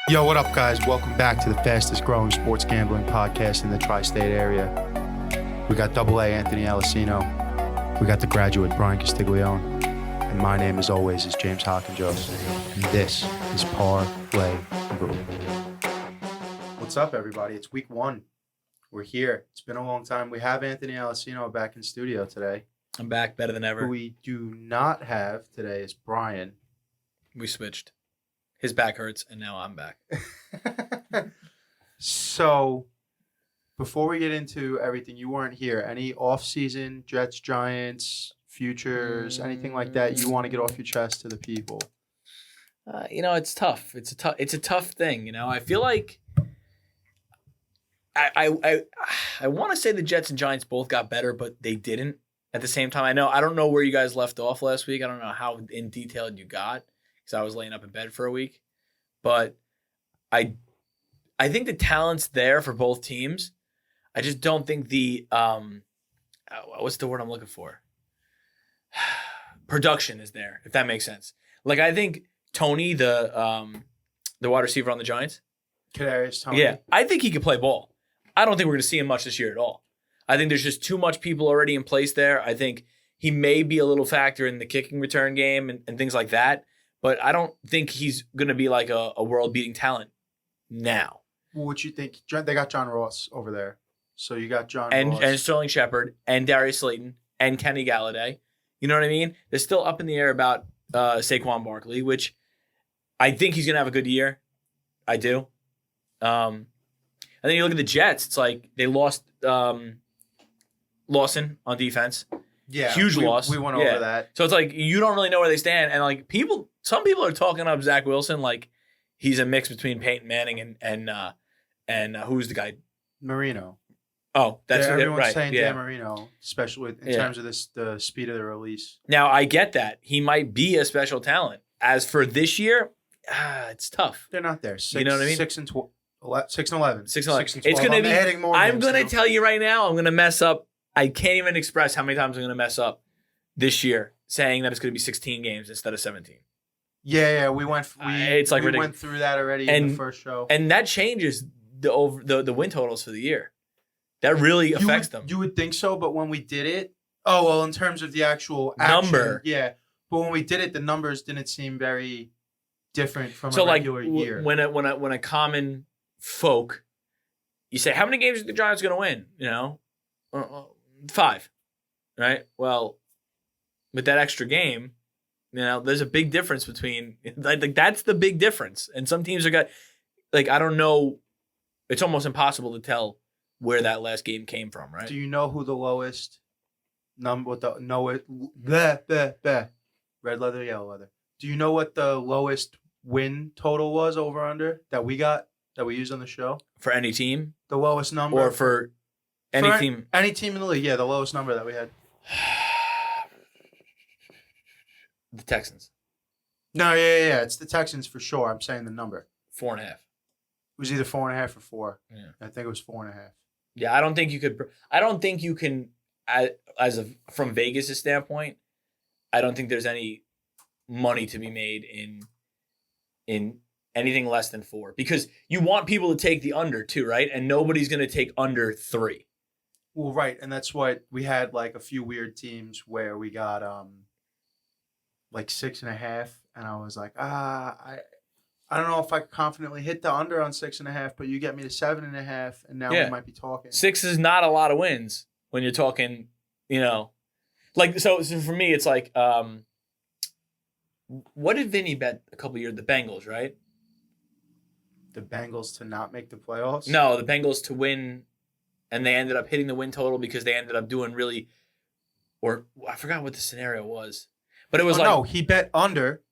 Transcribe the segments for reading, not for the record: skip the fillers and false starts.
Yo, what up, guys? Welcome back to the fastest growing sports gambling podcast in the tri-state area. We got AA Anthony Alessino. We got the graduate Brian Castiglione. And my name, as always, is James Hawkinjost. And this is Parlay-Vous. What's up, everybody? It's week one. We're here. It's been a long time. We have Anthony Alessino back in studio today. I'm back better than ever. Who we do not have today is Brian. We switched. His back hurts, and now I'm back. So, before we get into everything, you weren't here. Any off-season Jets, Giants, futures, anything like that you want to get off your chest to the people? It's tough. It's a tough thing. I feel like I want to say the Jets and Giants both got better, but they didn't. At the same time, I don't know where you guys left off last week. I don't know how in detail you got. I was laying up in bed for a week, but I think the talent's there for both teams. I just don't think the what's the word I'm looking for? Production is there, if that makes sense. Like I think Tony, the wide receiver on the Giants, Kadarius Toney. Yeah, I think he could play ball. I don't think we're going to see him much this year at all. I think there's just too much people already in place there. I think he may be a little factor in the kicking return game and things like that. But I don't think he's going to be like a world-beating talent now. Well, what you think? They got John Ross over there. So you got John Ross. And Sterling Shepard and Darius Slayton and Kenny Galladay. You know what I mean? They're still up in the air about Saquon Barkley, which I think he's going to have a good year. I do. And then you look at the Jets. It's like they lost Lawson on defense. Yeah, huge loss. We went over that. So it's like you don't really know where they stand, and like some people are talking up Zach Wilson like he's a mix between Peyton Manning and who's the guy? Marino. Oh, that's everyone's right. saying Dan Marino, especially in terms of the speed of the release. Now I get that he might be a special talent. As for this year, it's tough. They're not there. You know what I mean? 6 and 11. 6 and 11. It's going to be. Adding more. I'm going to tell you right now. I'm going to mess up. I can't even express how many times I'm going to mess up this year saying that it's going to be 16 games instead of 17. Yeah, we went through that already in the first show. And that changes the win totals for the year. That really affects them. You would think so, but when we did it, in terms of the actual action, number. Yeah. But when we did it, the numbers didn't seem very different from a regular year. When a common folk, you say, how many games are the Giants going to win? 5, right? Well, with that extra game, there's a big difference between like that's the big difference. And some teams I don't know. It's almost impossible to tell where that last game came from, right? Do you know who the lowest number with red leather, yellow leather? Do you know what the lowest win total was over under that we used on the show for any team? The lowest number, or for any team in the league, yeah, the lowest number that we had. The Texans. No, yeah, it's the Texans for sure. I'm saying the number 4.5. It was either 4.5 or 4. Yeah, I think it was 4.5. Yeah, I don't think you could. I don't think you can, from Vegas' standpoint. I don't think there's any money to be made in anything less than 4 because you want people to take the under too, right? And nobody's going to take under 3. Well, right, and that's what we had like a few weird teams where we got like 6.5, and I was like, I don't know if I could confidently hit the under on 6.5, but you get me to 7.5, and now we might be talking. 6 is not a lot of wins when you're talking, like so for me it's like what did Vinny bet a couple years? The Bengals, right? The Bengals to not make the playoffs? No, the Bengals to win, and they ended up hitting the win total because they ended up doing really, or I forgot what the scenario was, but it was no, he bet under,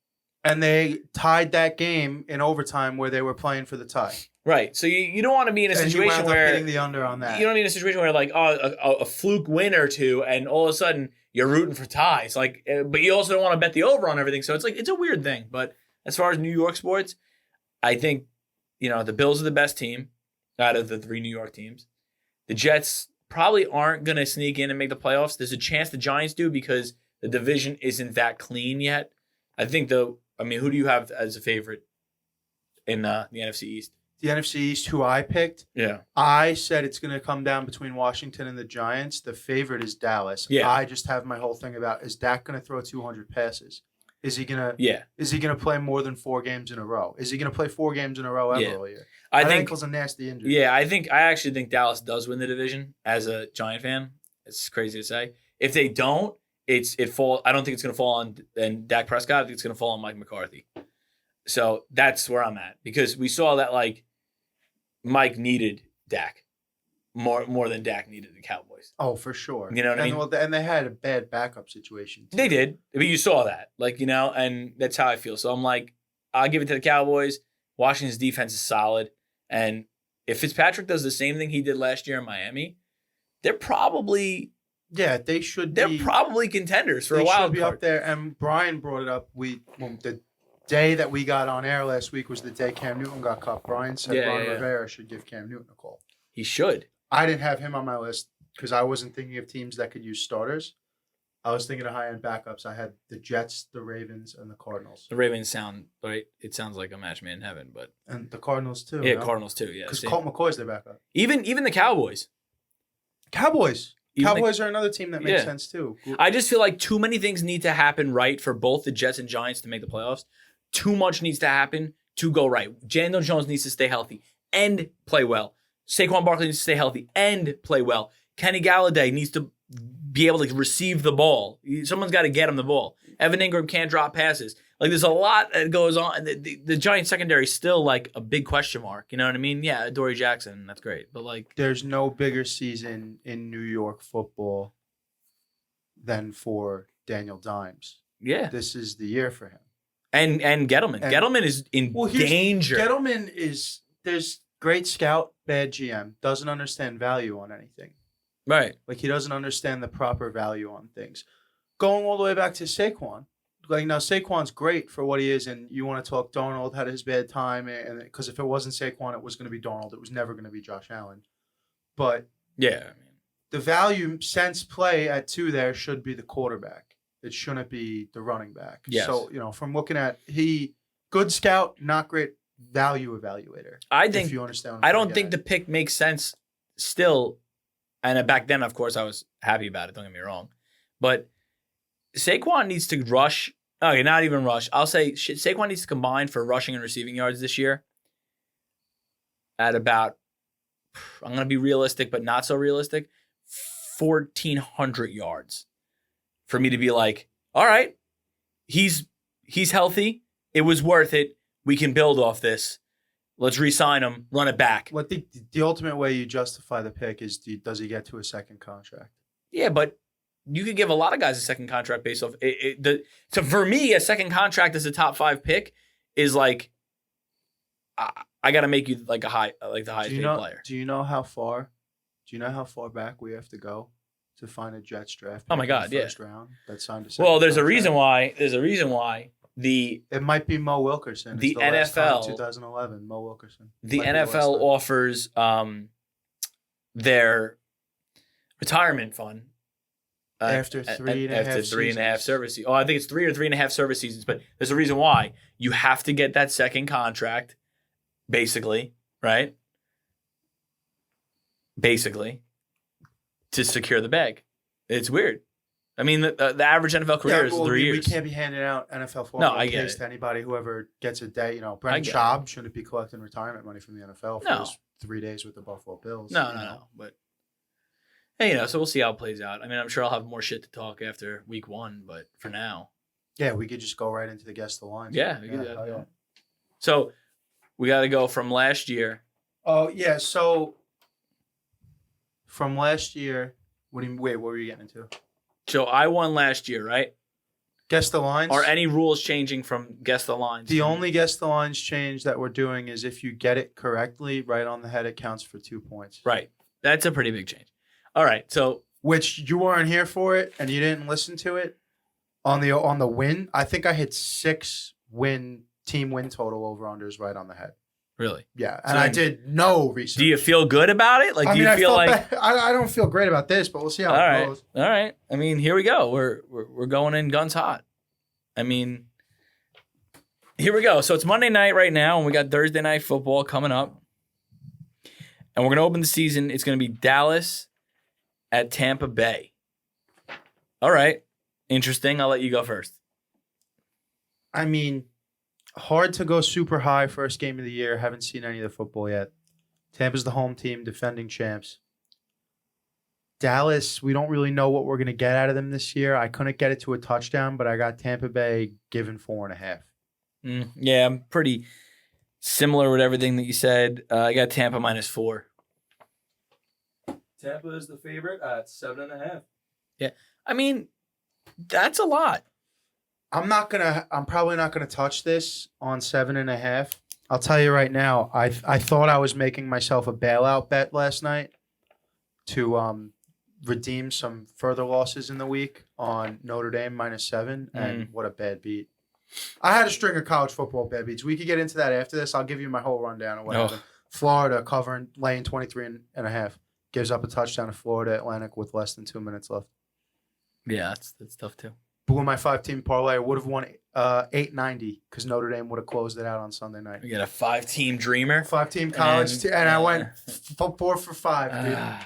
and they tied that game in overtime where they were playing for the tie. Right, so you don't want to be in a situation where hitting the under on that. You don't need a situation where like a fluke win or two, and all of a sudden you're rooting for ties. Like, but you also don't want to bet the over on everything. So it's like it's a weird thing. But as far as New York sports, I think the Bills are the best team out of the 3 New York teams. The Jets probably aren't going to sneak in and make the playoffs. There's a chance the Giants do because the division isn't that clean yet. I think who do you have as a favorite in the NFC East. The NFC East, who I picked, Yeah. I said it's going to come down between Washington and the Giants. The favorite is Dallas. Yeah. I just have my whole thing about, is Dak going to throw 200 passes? Is he going to Yeah. Is he going to play more than 4 games in a row? Is he going to play 4 games in a row ever all year? I That think ankle's a nasty injury. Yeah, I actually think Dallas does win the division as a Giant fan. It's crazy to say. If they don't, I don't think it's going to fall on Dak Prescott. I think it's going to fall on Mike McCarthy. So that's where I'm at, because we saw that like Mike needed Dak more than Dak needed the Cowboys. Oh, for sure. You know what I mean? Well, and they had a bad backup situation too. They did, but you saw that, like, you know, and that's how I feel. So I'm like, I'll give it to the Cowboys. Washington's defense is solid, and if Fitzpatrick does the same thing he did last year in Miami, they're probably contenders for a wild should be card. up there. And Brian brought it up. The day that we got on air last week was the day Cam Newton got cut. Brian said Ron Rivera should give Cam Newton a call. He should. I didn't have him on my list because I wasn't thinking of teams that could use starters. I was thinking of high-end backups. I had the Jets, the Ravens, and the Cardinals. The Ravens it sounds like a match made in heaven, but and the Cardinals too. Yeah, Cardinals too. Yeah, because Colt McCoy's their backup. Even the Cowboys. Cowboys are another team that makes sense too. I just feel like too many things need to happen right for both the Jets and Giants to make the playoffs. Too much needs to happen to go right. Daniel Jones needs to stay healthy and play well. Saquon Barkley needs to stay healthy and play well. Kenny Galladay needs to be able to receive the ball. Someone's got to get him the ball. Evan Ingram can't drop passes. Like, there's a lot that goes on. The Giants secondary is still like a big question mark. You know what I mean? Yeah, Dory Jackson, that's great. But like, there's no bigger season in New York football than for Daniel Dimes. Yeah. This is the year for him. And Gettleman. Gettleman is in danger. Gettleman there's great scout, bad GM, doesn't understand value on anything. Right. Like, he doesn't understand the proper value on things. Going all the way back to Saquon. Like, now Saquon's great for what he is, and you want to talk Darnold had his bad time, and because if it wasn't Saquon, it was going to be Darnold. It was never going to be Josh Allen. But yeah, I mean, the value sense play at 2 there should be the quarterback. It shouldn't be the running back. Yes. So, you know, from looking at good scout, not great value evaluator. if you understand. I don't think the pick makes sense still. And back then, of course, I was happy about it. Don't get me wrong. But Saquon needs to rush. Okay, not even rush. I'll say Saquon needs to combine for rushing and receiving yards this year at about, I'm going to be realistic, but not so realistic, 1,400 yards for me to be like, all right, he's healthy. It was worth it. We can build off this. Let's re-sign him, run it back. Well, the ultimate way you justify the pick is, does he get to a second contract? Yeah, but you could give a lot of guys a second contract based off So for me, a second contract as a top 5 pick is like, I got to make you like the highest paid player. Do you know how far back we have to go to find a Jets draft pick Oh my God, in the first round that signed a second Well, there's contract? a reason why. It might be Mo Wilkerson. The It's last NFL, time, 2011, Mo Wilkerson. The Might be last NFL time. offers their retirement fund After three and a half seasons. service seasons. Oh, I think it's 3 or 3.5 service seasons, but there's a reason why. You have to get that second contract, basically, right? Basically, to secure the bag. It's weird. I mean, the average NFL career is 3 years. We can't be handing out NFL 401ks No, I get it. to anybody whoever gets a day. You know, Brendan Schaub shouldn't be collecting retirement money from the NFL for his 3 days with the Buffalo Bills. No. But, hey, so we'll see how it plays out. I mean, I'm sure I'll have more shit to talk after week 1, but for now. Yeah, we could just go right into the guess the lines. Yeah, we could do that. Yeah. So we got to go from last year. Oh, yeah. So from last year, what were you getting into? So I won last year, right? Guess the lines? Are any rules changing from guess the lines? The only guess the lines change that we're doing is if you get it correctly, right on the head, it counts for 2 points. Right. That's a pretty big change. All right. So which you weren't here for it and you didn't listen to it on the win. I think I hit 6 team win total over unders right on the head. Really? Yeah, and I did no research. Do you feel good about it? Like, do you feel like I don't feel great about this, but we'll see how it goes. All right. I mean, here we go. We're going in guns hot. I mean, Here we go. So it's Monday night right now, and we got Thursday night football coming up. And we're going to open the season. It's going to be Dallas at Tampa Bay. All right. Interesting. I'll let you go first. I mean, hard to go super high first game of the year. Haven't seen any of the football yet. Tampa's the home team, defending champs. Dallas, we don't really know what we're going to get out of them this year. I couldn't get it to a touchdown, but I got Tampa Bay given 4.5. Yeah, I'm pretty similar with everything that you said. I got Tampa -4. Tampa is the favorite at 7.5. Yeah, I mean, that's a lot. I'm probably not gonna touch this on 7.5. I'll tell you right now. I thought I was making myself a bailout bet last night to redeem some further losses in the week on Notre Dame -7, and what a bad beat. I had a string of college football bad beats. We could get into that after this. I'll give you my whole rundown of what happened. Florida laying 23.5. Gives up a touchdown to Florida Atlantic with less than 2 minutes left. Yeah, that's tough too. Blew my 5-team parlay. Would have won $890 because Notre Dame would have closed it out on Sunday night. You got a 5-team dreamer. 5-team college, and I went 4 for 5, dude. All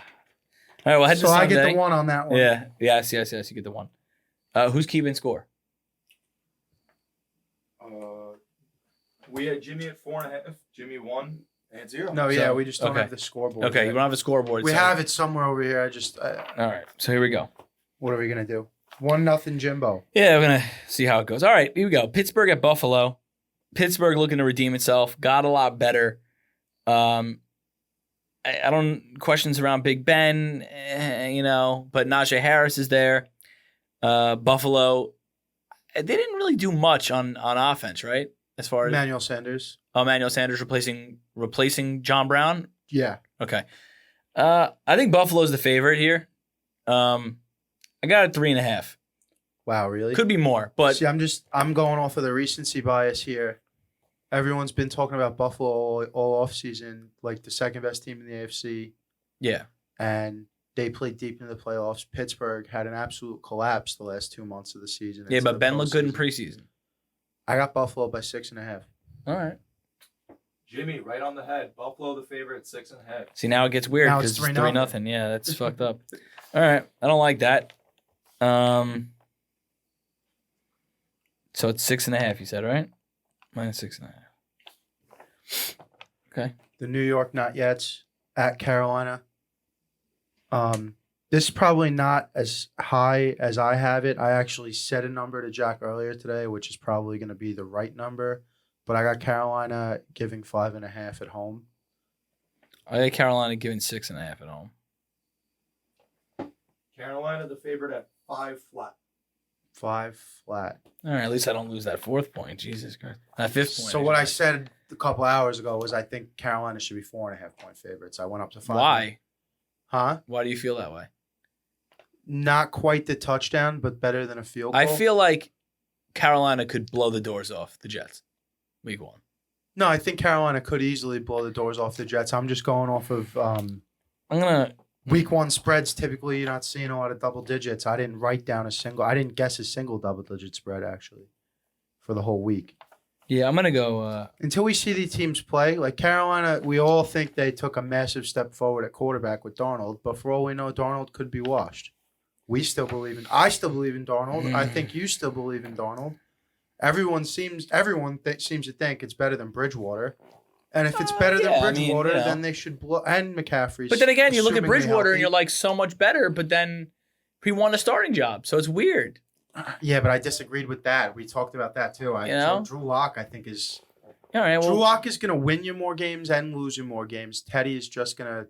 right, well, head to so Sunday. I get the one on that one. Yeah, yes, you get the one. Who's keeping score? We had Jimmy at 4.5. Jimmy 1 and 0. No, yeah, So, we just don't okay. have the scoreboard. Okay, yet. you don't have a scoreboard. We so- have it somewhere over here. All right, so here we go. What are we gonna do? 1-0 Jimbo. Yeah, we're going to see how it goes. All right, here we go. Pittsburgh at Buffalo. Pittsburgh looking to redeem itself. Got a lot better. I don't questions around Big Ben, but Najee Harris is there. Buffalo, they didn't really do much on offense, right? As far as Emmanuel Sanders. Emmanuel Sanders replacing John Brown. Yeah. Okay. I think Buffalo's the favorite here. I got a 3.5. Wow, really? Could be more, but See, I'm going off of the recency bias here. Everyone's been talking about Buffalo all offseason, like the second best team in the AFC, yeah. and they played deep into the playoffs. Pittsburgh had an absolute collapse the last 2 months of the season. Yeah, into but the Ben looked good in postseason. preseason. I got Buffalo by 6.5. All right. Jimmy, right on the head. Buffalo the favorite at 6.5. See, now it gets weird Now because it's it's 3-0. 3-0. Yeah, that's fucked up. All right. I don't like that. So it's 6.5, you said, right? -6.5. Okay. The New York Not Yets at Carolina. This is probably not as high as I have it. I actually said a number to Jack earlier today, which is probably going to be the right number. But I got Carolina giving 5.5 at home. I got Carolina giving 6.5 at home. Carolina the favorite at 5 flat. 5 flat. All right. At least I don't lose that 4th point. Jesus Christ. That 5th point. So what I said a couple hours ago was I think Carolina should be 4.5 point favorites. I went up to 5. Why? Huh? Why do you feel that way? Not quite the touchdown, but better than a field goal. I feel like Carolina could blow the doors off the Jets week 1. No, I think Carolina could easily blow the doors off the Jets. I'm just going off of I'm going to week 1 spreads. Typically, you're not seeing a lot of double digits. I didn't guess a single double digit spread actually for the whole week. Yeah, I'm going to go Until we see the teams play, like Carolina, we all think they took a massive step forward at quarterback with Darnold, but for all we know, Darnold could be washed. I still believe in Darnold. I think you still believe in Darnold. Everyone seems to think it's better than Bridgewater. And if it's better than Bridgewater, then they should blow. And McCaffrey. But then again, you look at Bridgewater and you're like, so much better, but then he won a starting job. So it's weird. Yeah, but I disagreed with that. We talked about that too. So Drew Lock, I think, is. All right. Well, Drew Lock is going to win you more games and lose you more games. Teddy is just going to,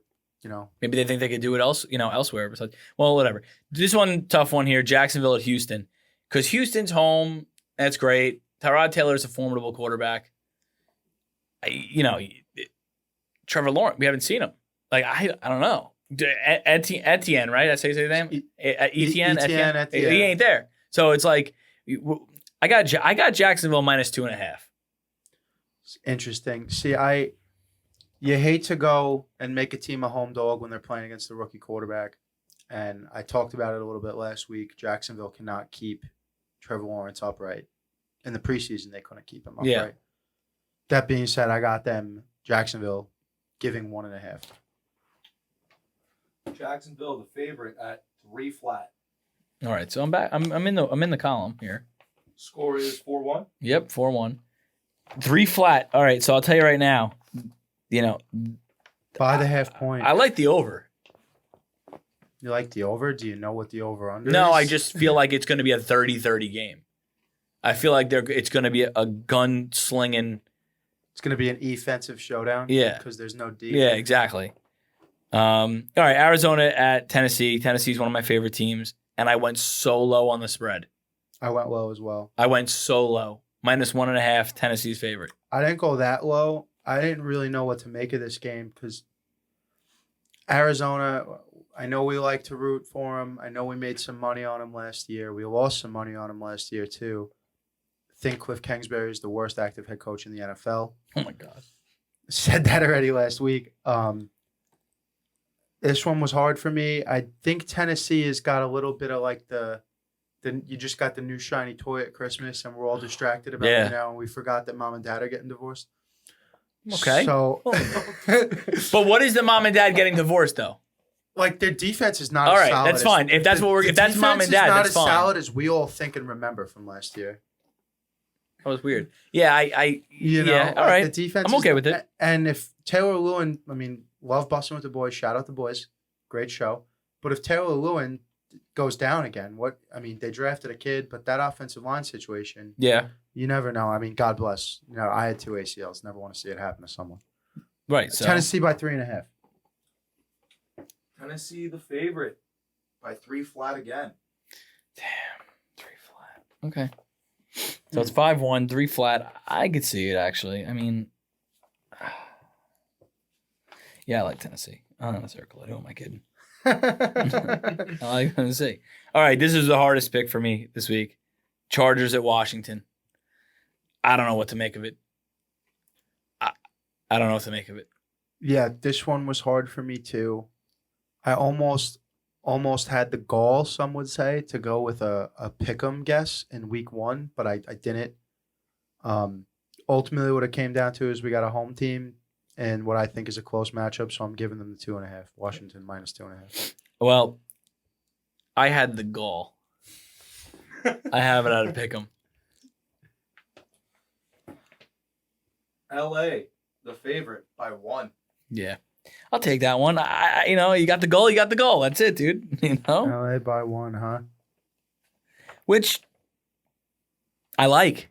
maybe they think they could do it elsewhere. Besides, well, whatever. This one, tough one here. Jacksonville at Houston. Because Houston's home. That's great. Tyrod Taylor is a formidable quarterback. Trevor Lawrence, we haven't seen him. Like, I don't know. Etienne, right? That's how you say his name? Etienne. He ain't there. So it's like, I got Jacksonville -2.5. Interesting. See, you hate to go and make a team a home dog when they're playing against the rookie quarterback. And I talked about it a little bit last week. Jacksonville cannot keep Trevor Lawrence upright. in the preseason they couldn't keep him up. Yeah. Right? That being said, I got them Jacksonville giving 1.5. Jacksonville, the favorite at 3 flat. All right, so I'm back. I'm in the column here. Score is 4-1. Yep, 4-1. 3 flat. All right, so I'll tell you right now. By the half point. I like the over. You like the over? Do you know what the over under is? No, I just feel like it's going to be a 30-30 game. I feel like it's going to be a gun slinging. It's going to be an offensive showdown. Yeah. Because there's no defense. Yeah, exactly. All right, Arizona at Tennessee. Tennessee's one of my favorite teams, and I went so low on the spread. I went low as well. I went so low. -1.5, Tennessee's favorite. I didn't go that low. I didn't really know what to make of this game because Arizona, I know we like to root for them. I know we made some money on them last year. We lost some money on them last year too. I think Cliff Kingsbury is the worst active head coach in the NFL. Oh, my God. Said that already last week. This one was hard for me. I think Tennessee has got a little bit of like the you just got the new shiny toy at Christmas and we're all distracted about it now and we forgot that mom and dad are getting divorced. Okay. So, but what is the mom and dad getting divorced though? Like their defense is not all as right. solid. That's fine. If that's what if that's mom and dad, not that's as fine. solid as we all think and remember from last year. That was weird. Yeah, all right. The defense. I'm okay with it. And if Taylor Lewin, I mean, love busting with the boys. Shout out the boys, great show. But if Taylor Lewin goes down again, they drafted a kid, but that offensive line situation, you never know. I mean, God bless. I had 2 ACLs. Never want to see it happen to someone. Right. So. Tennessee by 3.5. Tennessee, the favorite, by 3 flat again. Damn, 3 flat. Okay. So it's 5-1, 3 flat. I could see it actually. I mean, yeah, I like Tennessee. I'm gonna circle it. Who am I kidding? I like Tennessee. All right, this is the hardest pick for me this week. Chargers at Washington. I don't know what to make of it. I don't know what to make of it. Yeah, this one was hard for me too. I almost had the gall, some would say, to go with a pick'em guess in week 1, but I didn't. Ultimately, what it came down to is we got a home team and what I think is a close matchup, so I'm giving them the 2.5. Washington -2.5. Well, I had the gall. I have it out of pick'em. LA, the favorite, by 1. Yeah. I'll take that one. You got the goal, you got the goal. That's it, dude. LA by 1, huh? Which I like.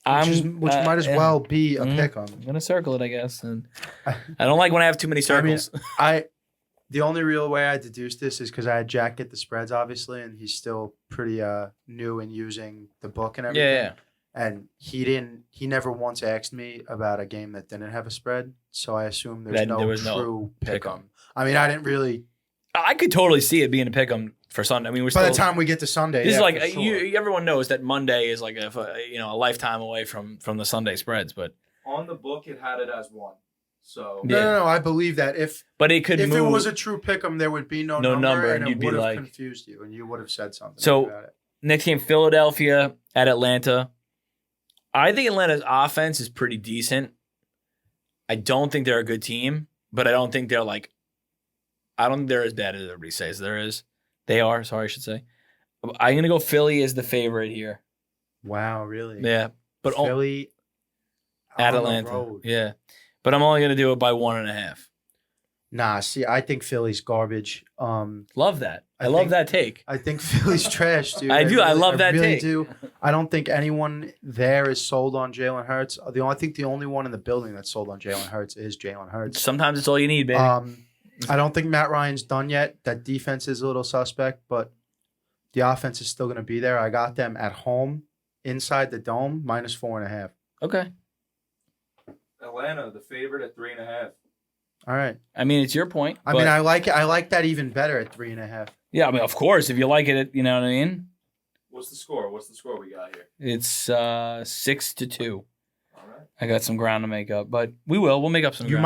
Which might as well be a pick 'em. I'm gonna circle it, I guess. And I don't like when I have too many circles. The only real way I deduced this is because I had Jack get the spreads, obviously, and he's still pretty new in using the book and everything. Yeah. And he never once asked me about a game that didn't have a spread, so I assume there was no true pick 'em. I mean, I didn't really. I could totally see it being a pick 'em for Sunday. I mean, by the time we get to Sunday, this is like sure. everyone knows that Monday is like a lifetime away from the Sunday spreads, but on the book it had it as 1. So no, I believe that if it was a true pick 'em, there would be no number, and you'd it be would have like confused you, and you would have said something. So about it. Next game, Philadelphia at Atlanta. I think Atlanta's offense is pretty decent. I don't think they're a good team, but I don't think they're as bad as everybody says there is. They are, sorry, I should say. I'm going to go Philly as the favorite here. Wow, really? Yeah. But Philly at Atlanta. Yeah. But I'm only going to do it by 1.5. Nah, see, I think Philly's garbage. Love that. I love that take. I think Philly's trash, dude. I do. I love that take. I really take. do. I don't think anyone there is sold on Jalen Hurts. I think the only one in the building that's sold on Jalen Hurts is Jalen Hurts. Sometimes it's all you need, baby. I don't think Matt Ryan's done yet. That defense is a little suspect, but the offense is still going to be there. I got them at home, inside the dome, -4.5. Okay. Atlanta, the favorite at 3.5. All right. I mean, it's your point. I mean, I like it. I like that even better at 3.5. Yeah, I mean, of course, if you like it, you know what I mean? What's the score? What's the score we got here? It's 6-2. All right. I got some ground to make up, but we'll make up some ground.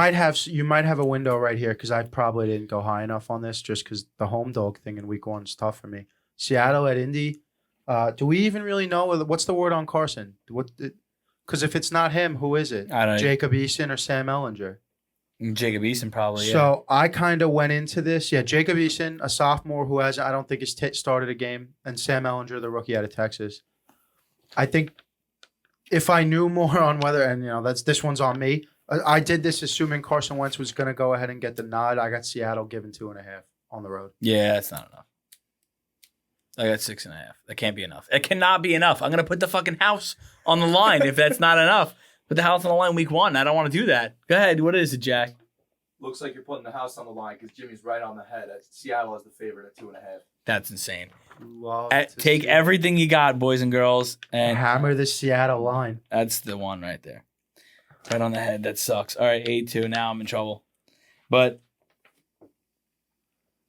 You might have a window right here because I probably didn't go high enough on this just because the home dog thing in week 1 is tough for me. Seattle at Indy. Do we even really know what's the word on Carson? Because if it's not him, who is it? I don't know. Jacob Eason or Sam Ellinger? Jacob Eason probably. So I kind of went into this. Yeah, Jacob Eason, a sophomore who I don't think has started a game, and Sam Ellinger, the rookie out of Texas. I think if I knew more on whether, and this one's on me. I did this assuming Carson Wentz was going to go ahead and get the nod. I got Seattle giving 2.5 on the road. Yeah, that's not enough. I got 6.5. That can't be enough. It cannot be enough. I'm gonna put the fucking house on the line if that's not enough. Put the house on the line week 1. I don't want to do that. Go ahead. What is it, Jack? Looks like you're putting the house on the line because Jimmy's right on the head. Seattle is the favorite at 2.5. That's insane. Take Take everything you got, boys and girls, and hammer the Seattle line. That's the one right there. Right on the head. That sucks. All right, 8-2. Now I'm in trouble. But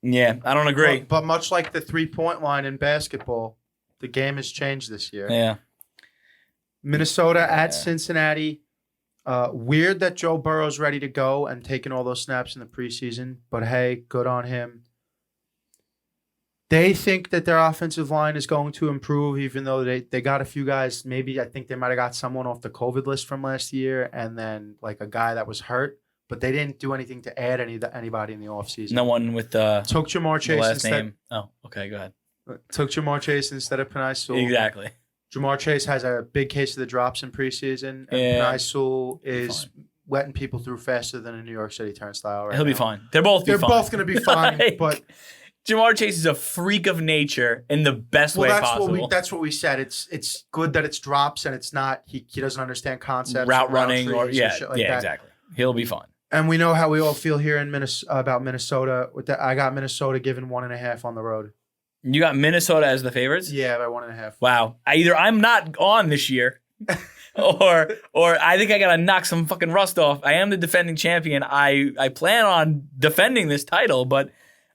yeah, I don't agree. But much like the 3-point line in basketball, the game has changed this year. Yeah. Minnesota at Cincinnati. Weird that Joe Burrow's ready to go and taking all those snaps in the preseason, but hey, good on him. They think that their offensive line is going to improve, even though they got a few guys. Maybe I think they might have got someone off the COVID list from last year, and then like a guy that was hurt. But they didn't do anything to add anybody in the offseason. No one with took Jamar Chase last instead. name. Oh, okay, go ahead. Took Jamar Chase instead of Penei Sewell. Exactly. Jamar Chase has a big case of the drops in preseason, and Penei Sewell is letting people through faster than a New York City turnstile. Right He'll now. be fine. They're both going to be fine, Like, but Jamar Chase is a freak of nature in the best way possible. That's what we said. It's good that it's drops and it's not he doesn't understand concepts, route running or shit like that. Exactly. He'll be fine. And we know how we all feel here in about Minnesota. With that, I got Minnesota given 1.5 on the road. You got Minnesota as the favorites? Yeah, by 1.5. Wow. Either I'm not on this year, or I think I gotta knock some fucking rust off. I am the defending champion. I plan on defending this title, but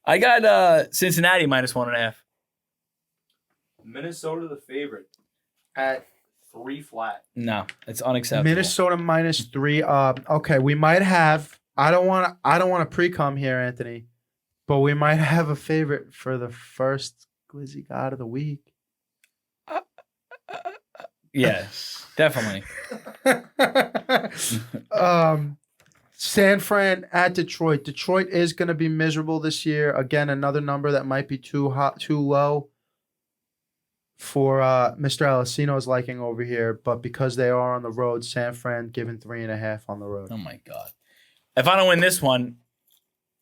I got Cincinnati minus 1.5. Minnesota the favorite at 3 flat. No, it's unacceptable. Minnesota minus 3. Okay, we might have. I don't want to pre-cum here, Anthony, but we might have a favorite for the first Glizzy God of the week. Yeah, definitely. San Fran at Detroit. Detroit is going to be miserable this year. Again, another number that might be too low for Mr. Alessino's liking over here, but because they are on the road, San Fran given 3.5 on the road. Oh my God. If I don't win this one,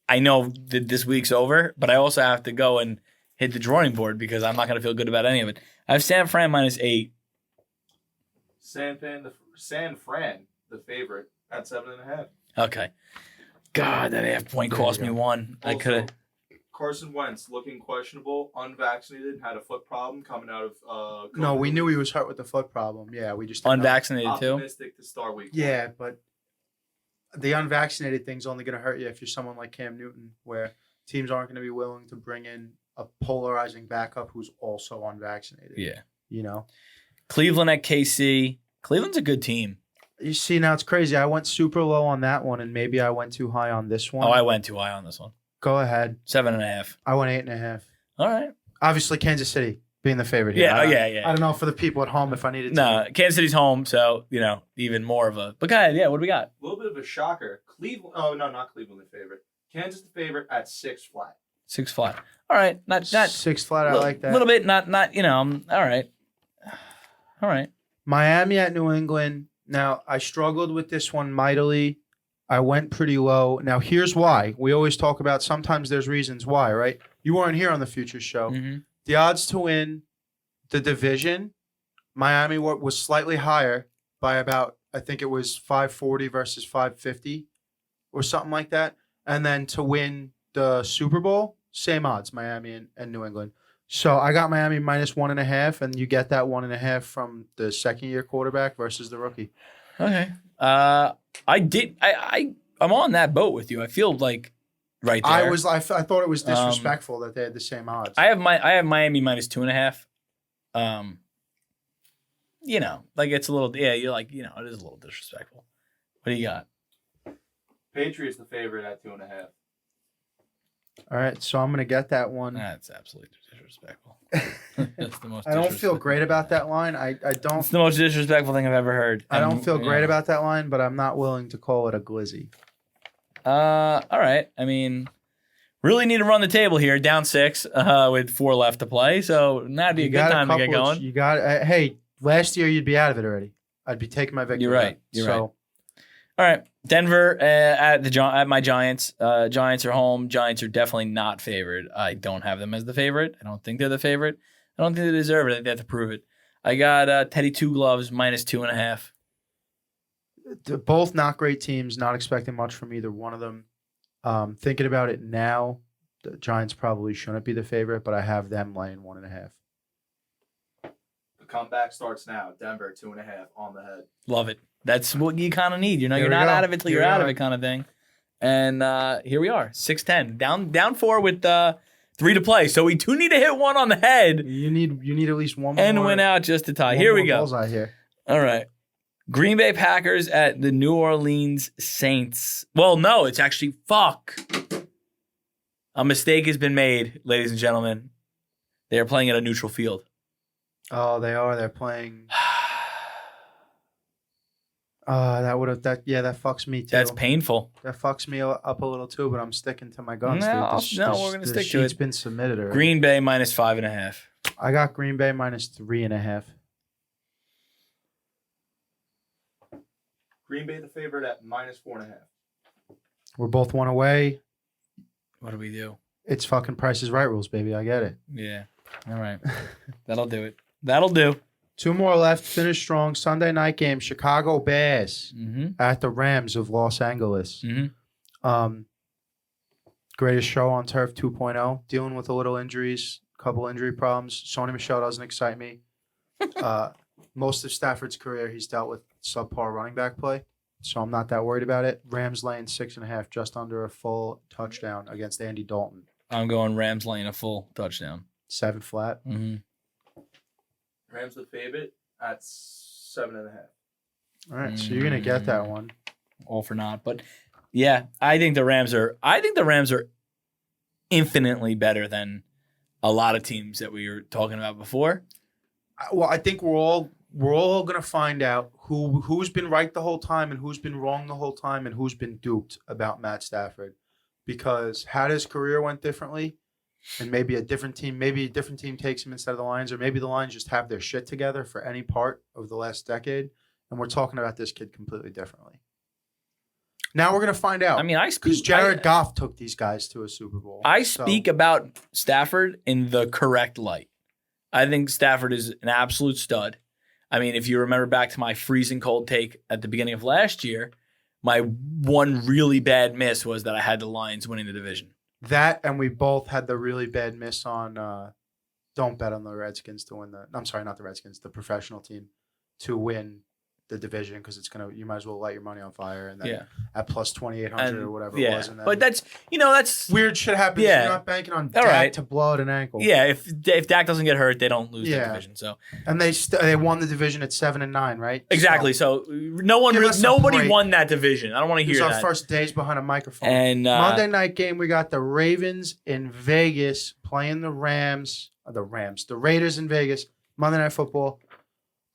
I know that this week's over, but I also have to go and hit the drawing board because I'm not going to feel good about any of it. I have San Fran minus 8. San Fran, the favorite, at 7.5. Okay. God, that half point cost me 1. I could have. Carson Wentz looking questionable, unvaccinated, had a foot problem coming out of. No, we knew he was hurt with the foot problem. Yeah, we just didn't Unvaccinated too. Optimistic to start week. Yeah, but the unvaccinated thing's only going to hurt you if you're someone like Cam Newton, where teams aren't going to be willing to bring in a polarizing backup who's also unvaccinated. Yeah. You know? Cleveland at KC. Cleveland's a good team. You see, now it's crazy. I went super low on that one, and maybe I went too high on this one. Oh, I went too high on this one. Go ahead. 7.5. I went 8.5. All right. Obviously, Kansas City being the favorite here. Yeah, I don't know for the people at home if I needed to. No, Kansas City's home, so, even more of a... But go ahead, what do we got? A little bit of a shocker. Cleveland... Oh, no, not Cleveland the favorite. Kansas the favorite at 6 flat. 6 flat. All right. Not 6 flat, I like that. A little bit, not all right. All right. Miami at New England. Now, I struggled with this one mightily. I went pretty low. Now, here's why. We always talk about sometimes there's reasons why, right? You weren't here on the Future Show. Mm-hmm. The odds to win the division, Miami was slightly higher by about, I think it was 540 versus 550 or something like that. And then to win the Super Bowl, same odds, Miami and New England. So I got Miami minus 1.5, and you get that 1.5 from the second-year quarterback versus the rookie. Okay. I'm on that boat with you. I feel like right there. I thought it was disrespectful that they had the same odds. I have Miami minus 2.5. It's a little you're like, it is a little disrespectful. What do you got? Patriots the favorite at 2.5. All right, so I'm gonna get that one. That's absolutely disrespectful. That's the most. I don't feel great about that line. I don't. It's the most disrespectful thing I've ever heard. I don't feel great about that line, but I'm not willing to call it a glizzy. All right. I mean, really need to run the table here. Down 6 with 4 left to play. So that'd be a good time to get going. You got. Hey, last year you'd be out of it already. I'd be taking my victory. You're right. You're right. All right. Denver at my Giants. Giants are home. Giants are definitely not favored. I don't have them as the favorite. I don't think they're the favorite. I don't think they deserve it. I think they have to prove it. I got Teddy Two Gloves minus 2.5. They're both not great teams. Not expecting much from either one of them. Thinking about it now, the Giants probably shouldn't be the favorite, but I have them laying 1.5. The comeback starts now. Denver 2.5 on the head. Love it. That's what you kind of need. You're not out of it till you're out of it kind of thing. And here we are, 6-10. Down 4 with 3 to play. So we do need to hit 1 on the head. You need at least one more. And win out just to tie. Here we go. Bullseye here. All right. Green Bay Packers at the New Orleans Saints. Well, no, it's actually fuck. A mistake has been made, ladies and gentlemen. They are playing at a neutral field. Oh, they are. They're playing. That fucks me too. That's painful. That fucks me up a little too, but I'm sticking to my guns. No, we're gonna stick to it. It's been submitted already. Green Bay minus 5.5. I got Green Bay minus 3.5. Green Bay the favorite at minus 4.5. We're both one away. What do we do? It's fucking Price is Right rules, baby. I get it. Yeah. All right. That'll do it. That'll do. 2 more left. Finish strong. Sunday night game. Chicago Bears at the Rams of Los Angeles. Greatest show on turf 2.0. Dealing with a little injuries, couple injury problems. Sony Michel doesn't excite me. Most of Stafford's career, he's dealt with subpar running back play, so I'm not that worried about it. Rams laying 6.5, just under a full touchdown against Andy Dalton. I'm going Rams laying a full touchdown. 7 flat. Rams the favorite at 7.5. All right, so you're gonna get that one. All for naught, but yeah, I think the Rams are infinitely better than a lot of teams that we were talking about before. Well, I think we're all gonna find out who's been right the whole time and who's been wrong the whole time and who's been duped about Matt Stafford, because had his career went differently, and maybe a different team takes him instead of the Lions, or maybe the Lions just have their shit together for any part of the last decade, and we're talking about this kid completely differently. Now we're gonna find out. I mean, because Jared Goff took these guys to a Super Bowl. I speak about Stafford in the correct light. I think Stafford is an absolute stud. I mean, if you remember back to my freezing cold take at the beginning of last year, my one really bad miss was that I had the Lions winning the division. That, and we both had the really bad miss on don't bet on the Redskins to win I'm sorry, not the Redskins, the professional team to win the division, because you might as well light your money on fire, and then at plus 2,800 or whatever it was. And then but that's weird shit happens. Yeah. You're not banking on Dak to blow out an ankle. Yeah, if Dak doesn't get hurt, they don't lose the division. So and they won the division at 7-9, right? Exactly. So nobody won that division. I don't want to hear that. It was our first days behind a microphone. And Monday night game, we got the Ravens in Vegas playing the Raiders in Vegas. Monday Night Football.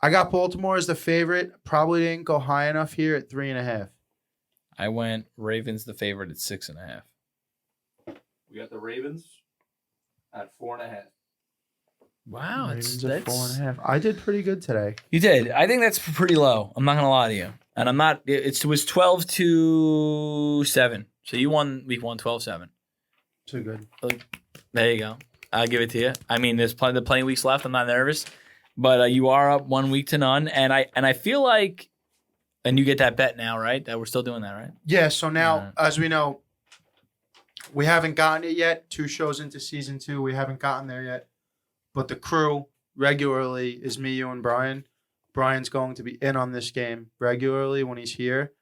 I got Baltimore as the favorite. Probably didn't go high enough here at 3.5. I went Ravens the favorite at 6.5. We got the Ravens at 4.5. Wow, Ravens at 4.5. I did pretty good today. You did. I think that's pretty low. I'm not gonna lie to you, and I'm not. It was 12-7. So you won week 1, 12-7. Too good. There you go. I'll give it to you. I mean, there's the playing weeks left. I'm not nervous. But you are up 1-0, and I feel like, and you get that bet now, right? That we're still doing that, right? Yeah. So now, as we know, we haven't gotten it yet. 2 shows into season 2, we haven't gotten there yet. But the crew regularly is me, you, and Brian. Brian's going to be in on this game regularly when he's here.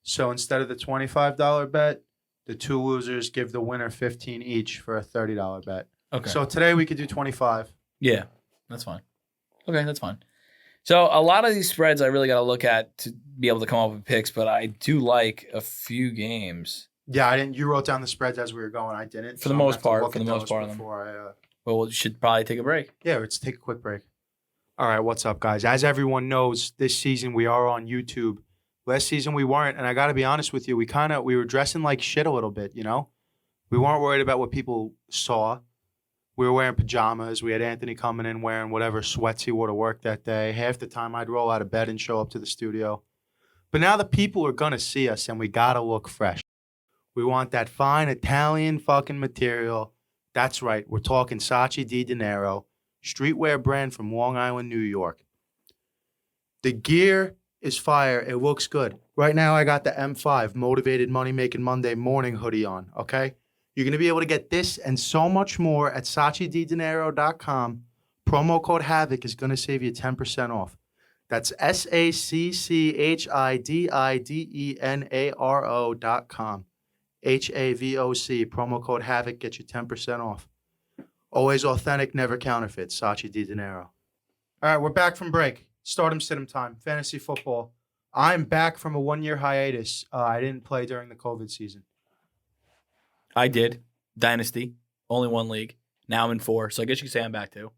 So instead of the $25 bet, the 2 losers give the winner $15 each for a $30 bet. Okay. So today we could do 25. Yeah, that's fine. Okay, that's fine. So a lot of these spreads I really got to look at to be able to come up with picks, but I do like a few games. Yeah, I didn't. You wrote down the spreads as we were going. I didn't. For the most part. For the most part. Before Well, we should probably take a break. Yeah, let's take a quick break. All right, what's up, guys? As everyone knows, this season we are on YouTube. Last season we weren't, and I got to be honest with you, we were dressing like shit a little bit, you know? We weren't worried about what people saw. We were wearing pajamas. We had Anthony coming in wearing whatever sweats he wore to work that day. Half the time I'd roll out of bed and show up to the studio. But now the people are going to see us, and we got to look fresh. We want that fine Italian fucking material. That's right. We're talking Saatchi di Dinero, streetwear brand from Long Island, New York. The gear is fire. It looks good. Right now, I got the M5 Motivated Money Making Monday morning hoodie on, okay? You're going to be able to get this and so much more at SaatchiDiDinero.com. Promo code HAVOC is going to save you 10% off. That's SaatchiDiDenero.com. HAVOC. Promo code HAVOC gets you 10% off. Always authentic, never counterfeit. Saatchi Di Dinero. All right, we're back from break. Stardom, sit-em time. Fantasy football. I'm back from a 1-year hiatus. I didn't play during the COVID season. I did. Dynasty. Only one league. Now I'm in 4. So I guess you could say I'm back too.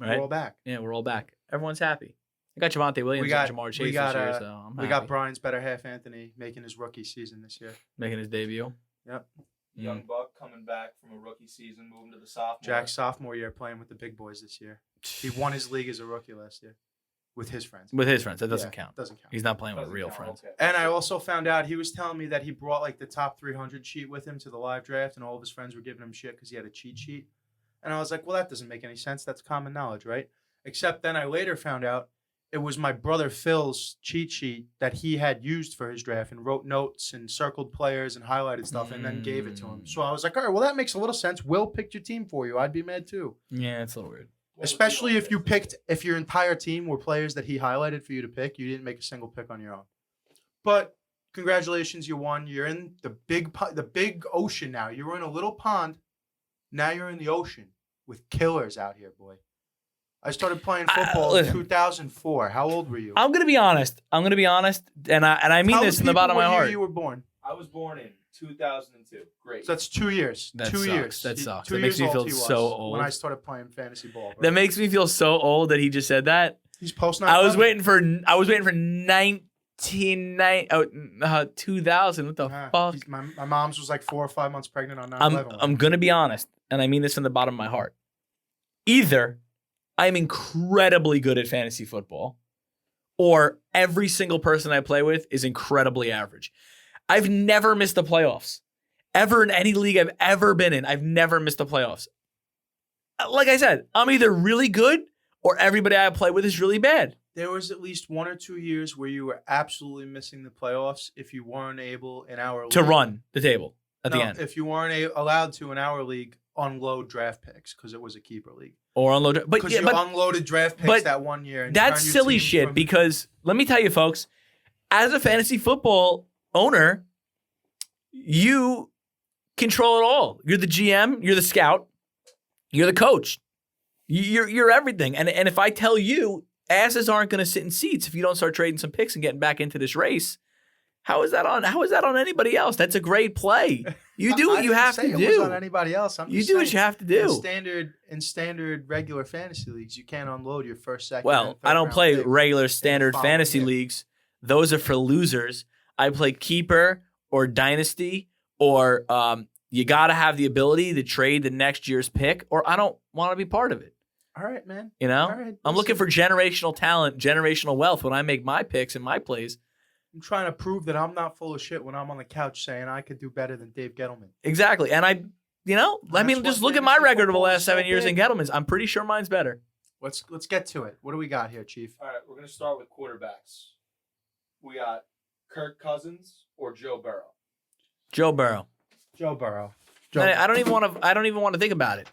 Right? We're all back. Yeah, we're all back. Everyone's happy. I got Javonte Williams and Jamar Chase this year, so I'm happy. We got Brian's better half, Anthony, making his rookie season this year. Making his debut. Yep. Young Buck coming back from a rookie season, moving to the sophomore. Jack's sophomore year playing with the big boys this year. He won his league as a rookie last year with his friends. With his friends. That doesn't count. Doesn't count. He's not playing with real friends. Okay. And I also found out he was telling me that he brought like the top 300 sheet with him to the live draft, and all of his friends were giving him shit because he had a cheat sheet. And I was like, well, that doesn't make any sense. That's common knowledge, right? Except then I later found out it was my brother Phil's cheat sheet that he had used for his draft and wrote notes and circled players and highlighted stuff and then gave it to him. So I was like, all right, well, that makes a little sense. Will picked your team for you. I'd be mad too. Yeah, it's a little weird. Especially if your entire team were players that he highlighted for you to pick. You didn't make a single pick on your own. But congratulations, you won. You're in the big ocean now. You were in a little pond. Now you're in the ocean with killers out here, boy. I started playing football in 2004. How old were you? I'm gonna be honest, and I mean this from the bottom of my heart. What year you were born? I was born in 2002. Great. So that's 2 years. That 2 sucks. years. That sucks. 2 That makes years me feel old he was so old. when I started playing fantasy ball. Bro. That makes me feel so old that he just said that. He's post 9/11. I was waiting for 2000. What the fuck? My mom's was like 4 or 5 months pregnant on 9/11. I'm gonna be honest, and I mean this from the bottom of my heart. Either I'm incredibly good at fantasy football, or every single person I play with is incredibly average. I've never missed the playoffs. Ever in any league I've ever been in, I've never missed the playoffs. Like I said, I'm either really good or everybody I play with is really bad. There was at least 1 or 2 years where you were absolutely missing the playoffs if you weren't able in our league to run the table at the end. If you weren't allowed to in our league unload draft picks because it was a keeper league. Or unload, but because you unloaded draft picks that 1 year. And that's silly shit because let me tell you, folks, as a fantasy football owner, you control it all. You're the GM, you're the scout, you're the coach, you're everything. And if I tell you asses aren't going to sit in seats if you don't start trading some picks and getting back into this race, how is that on anybody else? That's a great play. You do what you have to do. It was on anybody else. You do what you have to do. In standard regular fantasy leagues, you can't unload your first, second. Well, I don't play regular standard fantasy leagues. Those are for losers. I play keeper or dynasty, or you got to have the ability to trade the next year's pick, or I don't want to be part of it. All right, man. You know, all right, I'm looking for generational talent, generational wealth when I make my picks and my plays. I'm trying to prove that I'm not full of shit when I'm on the couch saying I could do better than Dave Gettleman. Exactly. And just look at my record over the last 7 years in Gettleman's. I'm pretty sure mine's better. Let's get to it. What do we got here, Chief? All right, we're going to start with quarterbacks. We got Kirk Cousins or Joe Burrow. Joe Burrow. I don't even want to think about it.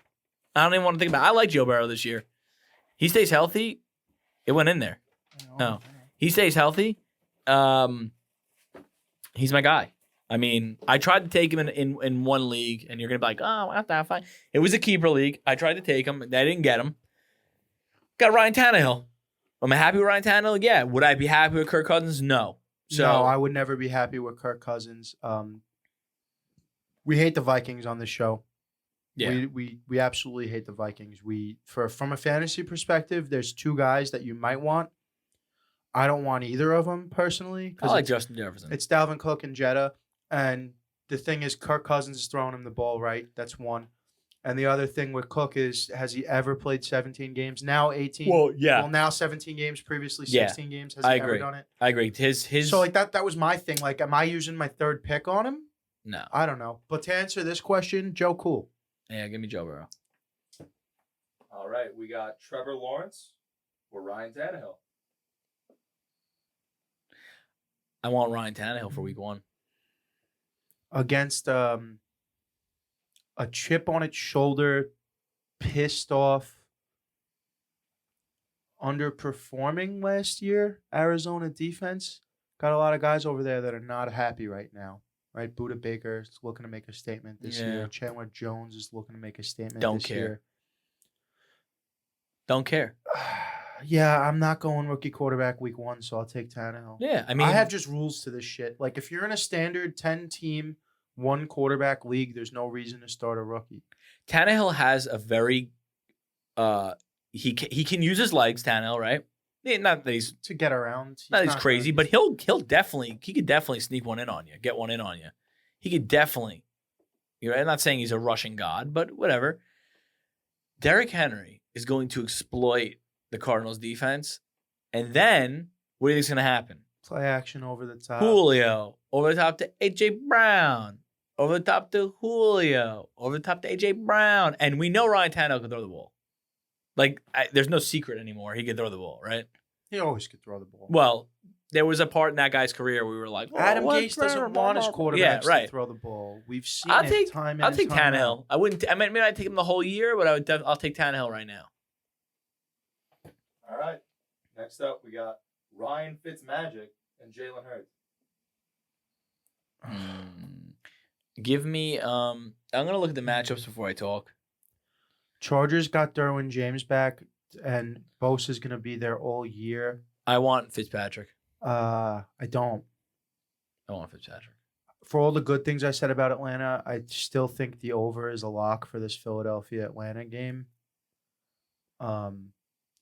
I like Joe Burrow this year. He stays healthy. It went in there. No. He stays healthy. He's my guy. I mean, I tried to take him in one league, and you're going to be like, oh, not that fine. It was a keeper league. I tried to take him. I didn't get him. Got Ryan Tannehill. Am I happy with Ryan Tannehill? Yeah. Would I be happy with Kirk Cousins? No. No, I would never be happy with Kirk Cousins. We hate the Vikings on this show. Yeah. We absolutely hate the Vikings. From a fantasy perspective, there's two guys that you might want. I don't want either of them personally. I like Justin Jefferson. It's Dalvin Cook and Jetta. And the thing is, Kirk Cousins is throwing him the ball right. That's one. And the other thing with Cook is, has he ever played 17 games? Now 18. Well, yeah. Well, now 17 games. Previously 16 games. Has he ever done it? I agree. His. So like that was my thing. Like, am I using my third pick on him? No. I don't know. But to answer this question, Joe Cool. Yeah, give me Joe Burrow. All right, we got Trevor Lawrence or Ryan Tannehill. I want Ryan Tannehill for week 1. Against a chip on its shoulder, pissed off, underperforming last year Arizona defense. Got a lot of guys over there that are not happy right now. Right, Budda Baker is looking to make a statement this year. Chandler Jones is looking to make a statement this year. Don't care. Yeah, I'm not going rookie quarterback week 1, so I'll take Tannehill. Yeah, I mean, I have just rules to this shit. Like, if you're in a standard 10-team, 1-quarterback league, there's no reason to start a rookie. Tannehill has a very he can use his legs, Tannehill, right? Not that he's to get around. Not as crazy, but he could definitely sneak one in on you, get one in on you. He could definitely. I'm not saying he's a rushing god, but whatever. Derrick Henry is going to exploit the Cardinals defense, and then what do you think's going to happen? Play action over the top. Julio over the top to AJ Brown, over the top to Julio, over the top to AJ Brown, and we know Ryan Tannehill can throw the ball. Like, there's no secret anymore. He can throw the ball, right? He always could throw the ball. Well, there was a part in that guy's career where we were like, Adam Gase doesn't want his quarterbacks to throw the ball. We've seen I'll it take time and I'll take time Tannehill. out. I wouldn't. I mean, maybe I'd take him the whole year, but I'll take Tannehill right now. All right. Next up, we got Ryan Fitzmagic and Jalen Hurts. Give me. I'm gonna look at the matchups before I talk. Chargers got Derwin James back, and Bosa's gonna be there all year. I want Fitzpatrick. I don't. I want Fitzpatrick. For all the good things I said about Atlanta, I still think the over is a lock for this Philadelphia-Atlanta game.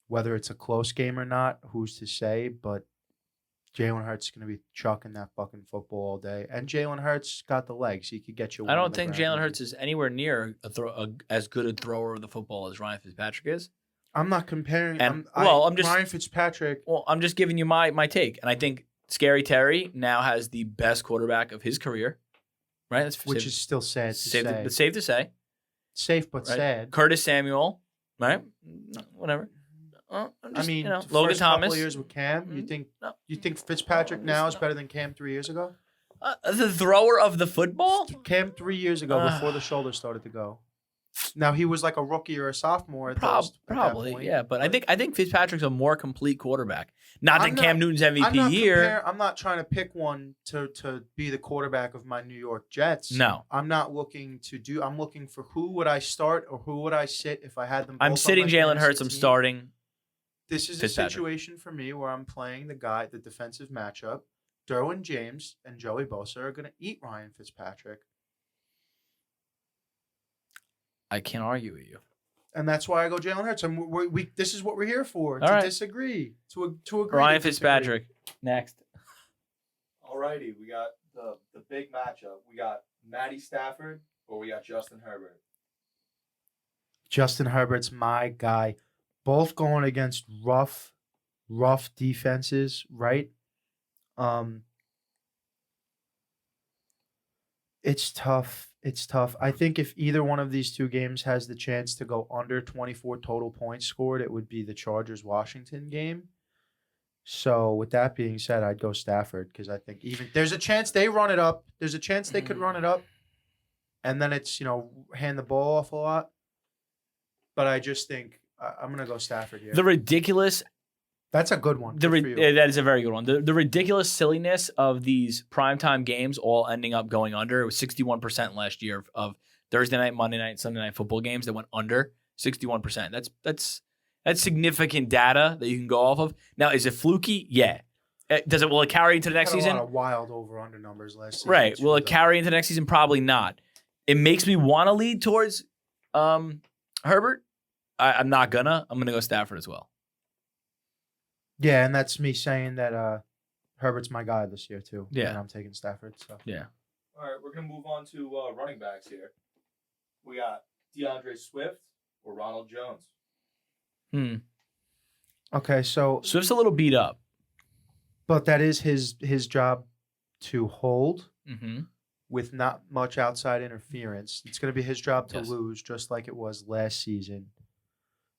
Whether it's a close game or not, who's to say? But Jalen Hurts is going to be chucking that fucking football all day. And Jalen Hurts got the legs. He could get you. I don't think Jalen Hurts is anywhere near as good a thrower of the football as Ryan Fitzpatrick is. I'm not comparing. And, I'm just Ryan Fitzpatrick. Well, I'm just giving you my take. And I think Scary Terry now has the best quarterback of his career. Right? Which is still sad to say. But safe to say. Safe but right? sad. Curtis Samuel. Right? Whatever. Logan Thomas. Couple years with Cam. You think Fitzpatrick now is better than Cam 3 years ago? The thrower of the football? Cam 3 years ago before the shoulder started to go. Now he was like a rookie or a sophomore at probably, yeah. But I think Fitzpatrick's a more complete quarterback. Not that Cam Newton's MVP here. I'm not trying to pick one to be the quarterback of my New York Jets. No. I'm not looking to do. I'm looking for who would I start or who would I sit if I had them. I'm sitting Jalen Hurts. I'm starting. This is a situation for me where I'm playing the defensive matchup. Derwin James and Joey Bosa are going to eat Ryan Fitzpatrick. I can't argue with you. And that's why I go Jalen Hurts. And this is what we're here for, disagree, to agree. Ryan Fitzpatrick. Next. All righty. We got the big matchup. We got Matty Stafford or we got Justin Herbert. Justin Herbert's my guy. Both going against rough defenses, right? It's tough. I think if either one of these two games has the chance to go under 24 total points scored, it would be the Chargers-Washington game. So with that being said, I'd go Stafford because I think even there's a chance they run it up. There's a chance they could run it up, and then it's hand the ball off a lot. But I just think I'm gonna go Stafford here. The ridiculous. That's a good one. That is a very good one. The ridiculous silliness of these primetime games all ending up going under. It was 61% last year of Thursday night, Monday night, Sunday night football games that went under 61%. That's significant data that you can go off of. Now, is it fluky? Yeah. Will it carry into the next season? A lot of wild over-under numbers last season. Right. Will it carry into the next season? Probably not. it makes me want to lead towards Herbert. I'm not gonna. I'm gonna go Stafford as well. Yeah, and that's me saying that Herbert's my guy this year too. Yeah. And I'm taking Stafford. So Yeah. All right, we're going to move on to running backs here. We got DeAndre Swift or Ronald Jones. Okay, so Swift's a little beat up. but that is his job to hold Mm-hmm. with not much outside interference. It's going to be his job to Yes. lose, just like it was last season.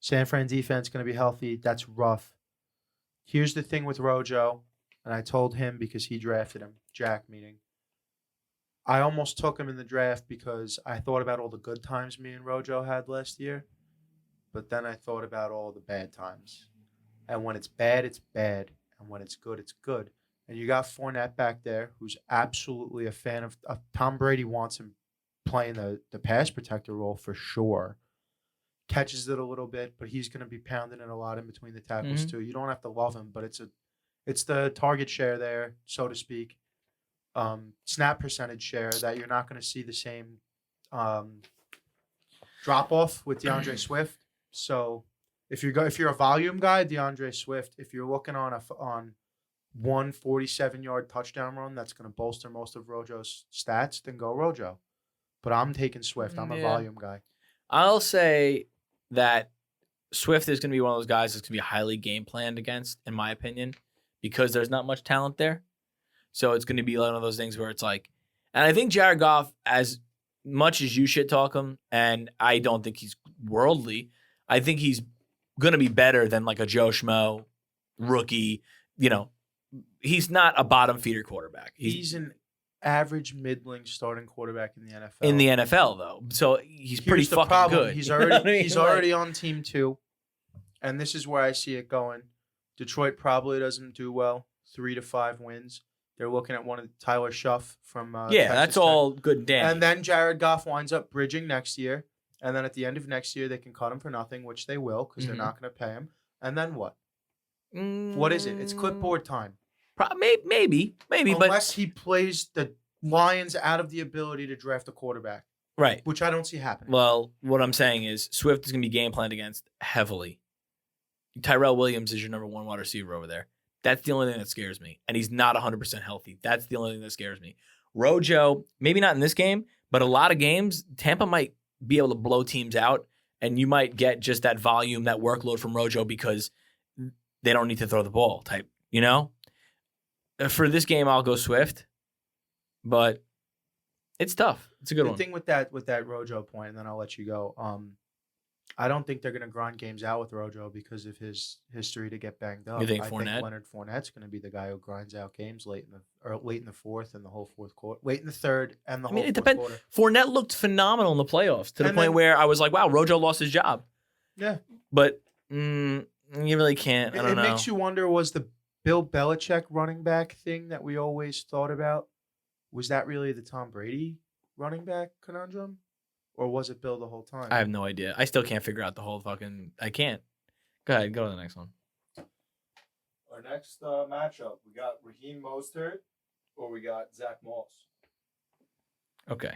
San Fran defense going to be healthy. That's rough. Here's the thing with Rojo, and I told him because he drafted him, Jack meeting. I almost took him in the draft because I thought about all the good times me and Rojo had last year, but then I thought about all the bad times. And when it's bad, it's bad. And when it's good, it's good. And you got Fournette back there, who's absolutely a fan of Tom Brady wants him playing the pass protector role for sure. Catches it a little bit, but he's going to be pounding it a lot in between the tackles too. You don't have to love him, but it's the target share there, so to speak. Snap percentage share that you're not going to see the same drop off with DeAndre Swift. So if you're a volume guy, DeAndre Swift. If you're looking on one 47-yard touchdown run that's going to bolster most of Rojo's stats, then go Rojo. But I'm taking Swift. I'm a volume guy. I'll say that Swift is going to be one of those guys that's going to be highly game planned against, in my opinion, because there's not much talent there. So it's going to be one of those things where it's like, and I think Jared Goff, as much as you shit talk him, and I don't think he's worldly, I think he's going to be better than like a Joe Schmo rookie. You know, he's not a bottom feeder quarterback. He's an average middling starting quarterback in the NFL. In the NFL, though. So he's pretty Here's the fucking problem. good. He's You know already what I mean? he's already on team 2, and this is where I see it going. Detroit probably doesn't do well. 3 to 5 wins. They're looking at one of Tyler Shuff from Yeah, Texas that's Tech. all good and dandy. And then Jared Goff winds up bridging next year, and then at the end of next year they can cut him for nothing, which they will because they're not going to pay him. And then what? What is it? It's clipboard time. Maybe, but Unless he plays the Lions out of the ability to draft a quarterback, right. which I don't see happening. Well, what I'm saying is Swift is going to be game planned against heavily. Tyrell Williams is your number 1 wide receiver over there. That's the only thing that scares me. And he's not 100% healthy. That's the only thing that scares me. Rojo, maybe not in this game, but a lot of games, Tampa might be able to blow teams out, and you might get just that volume, that workload from Rojo because they don't need to throw the ball type, you know? For this game, I'll go Swift, but it's tough. It's a good the one. thing with that Rojo point, and then I'll let you go. I don't think they're going to grind games out with Rojo because of his history to get banged up. You think I Fournette? think Leonard Fournette's going to be the guy who grinds out games late in the fourth and the whole fourth quarter, late in the third and the whole it fourth depends. quarter. Fournette looked phenomenal in the playoffs to the And point then- where I was like, wow, Rojo lost his job. Yeah, But you really can't. I don't it know. makes you wonder: was the Bill Belichick running back thing that we always thought about, was that really the Tom Brady running back conundrum, or was it Bill the whole time? I have no idea. I still can't figure out the whole fucking. I can't. Go ahead. Go to the next one. Our next matchup, we got Raheem Mostert or we got Zach Moss. Okay.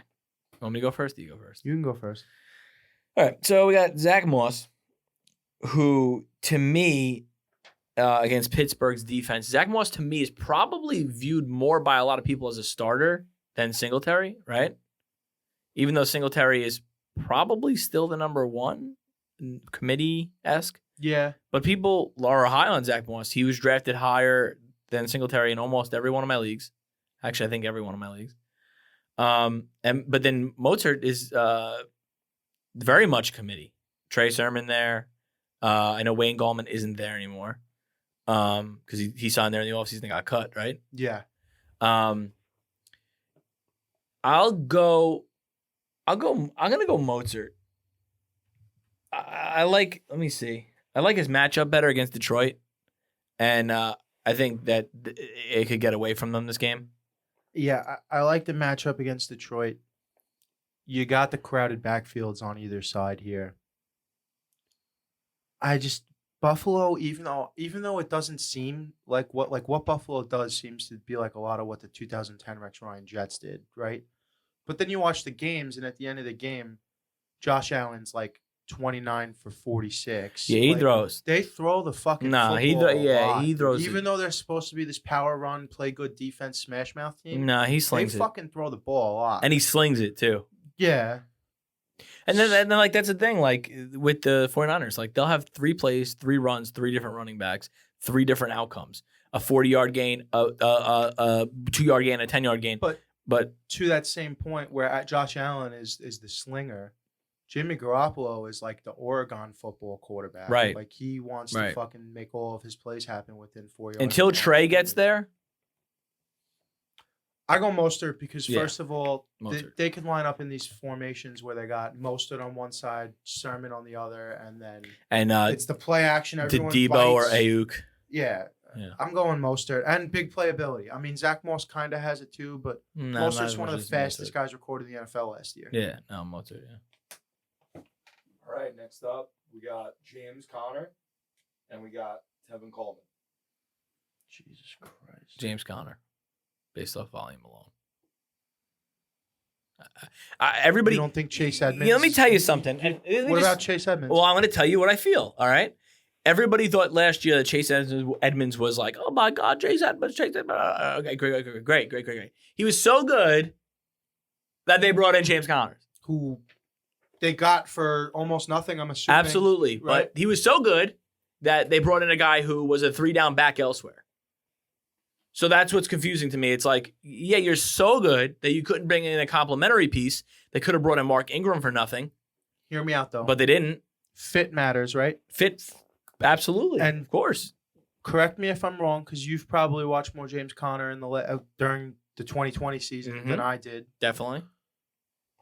Want me to go first? Do you go first? You can go first. All right. So we got Zach Moss, who to me, against Pittsburgh's defense, Zach Moss to me is probably viewed more by a lot of people as a starter than Singletary, right? Even though Singletary is probably still the number 1 committee-esque. Yeah. But people are high on Zach Moss. He was drafted higher than Singletary in almost every one of my leagues. Actually, I think every one of my leagues. But then Mozart is very much committee. Trey Sermon there. I know Wayne Gallman isn't there anymore because he signed there in the offseason and got cut, right? Yeah. I'm gonna go Mozart. Let me see. I like his matchup better against Detroit. And I think that it could get away from them this game. Yeah, I like the matchup against Detroit. You got the crowded backfields on either side here. Buffalo, even though it doesn't seem like what Buffalo does seems to be like a lot of what the 2010 Rex Ryan Jets did, right? But then you watch the games, and at the end of the game, Josh Allen's like 29 for 46. Yeah, he Like, throws. They throw the fucking No, football a lot. he throws. Even though they're supposed to be this power run, play good defense, smash mouth team. No, he They slings it. fucking throw the ball a lot. And he slings it, too. Yeah. And then, like, that's the thing. Like, with the 49ers, like, they'll have 3 plays, 3 runs, 3 different running backs, 3 different outcomes. A 40-yard gain, a 2-yard gain, a 10-yard gain. But to that same point where Josh Allen is the slinger, Jimmy Garoppolo is like the Oregon football quarterback. Right. Like he wants to fucking make all of his plays happen within 4 yards. Until Trey gets there? I go Mostert because first of all, Mostert. they can line up in these formations where they got Mostert on one side, Sermon on the other, and then it's the play action. To Everyone Debo or bites. Ayuk. Yeah. I'm going Mostert and big playability. I mean, Zach Moss kind of has it too, but Mostert's one of the fastest guys recorded in the NFL last year. Yeah, no, Mostert, All right, next up, we got James Conner, and we got Tevin Coleman. Jesus Christ. James Conner, based off volume alone. Everybody. You don't think Chase Edmonds? Let me tell you something. What about Chase Edmonds? Well, I'm going to tell you what I feel, all right? Everybody thought last year that Chase Edmonds was like, oh my God, Chase Edmonds. Okay, great. He was so good that they brought in James Conner. Who they got for almost nothing, I'm assuming. Absolutely. Right? But he was so good that they brought in a guy who was a 3-down back elsewhere. So that's what's confusing to me. It's like, yeah, you're so good that you couldn't bring in a complimentary piece. They could have brought in Mark Ingram for nothing. Hear me out, though. But they didn't. Fit matters, right? Fit. Absolutely. And of course. Correct me if I'm wrong, because you've probably watched more James Conner during the 2020 season than I did. Definitely.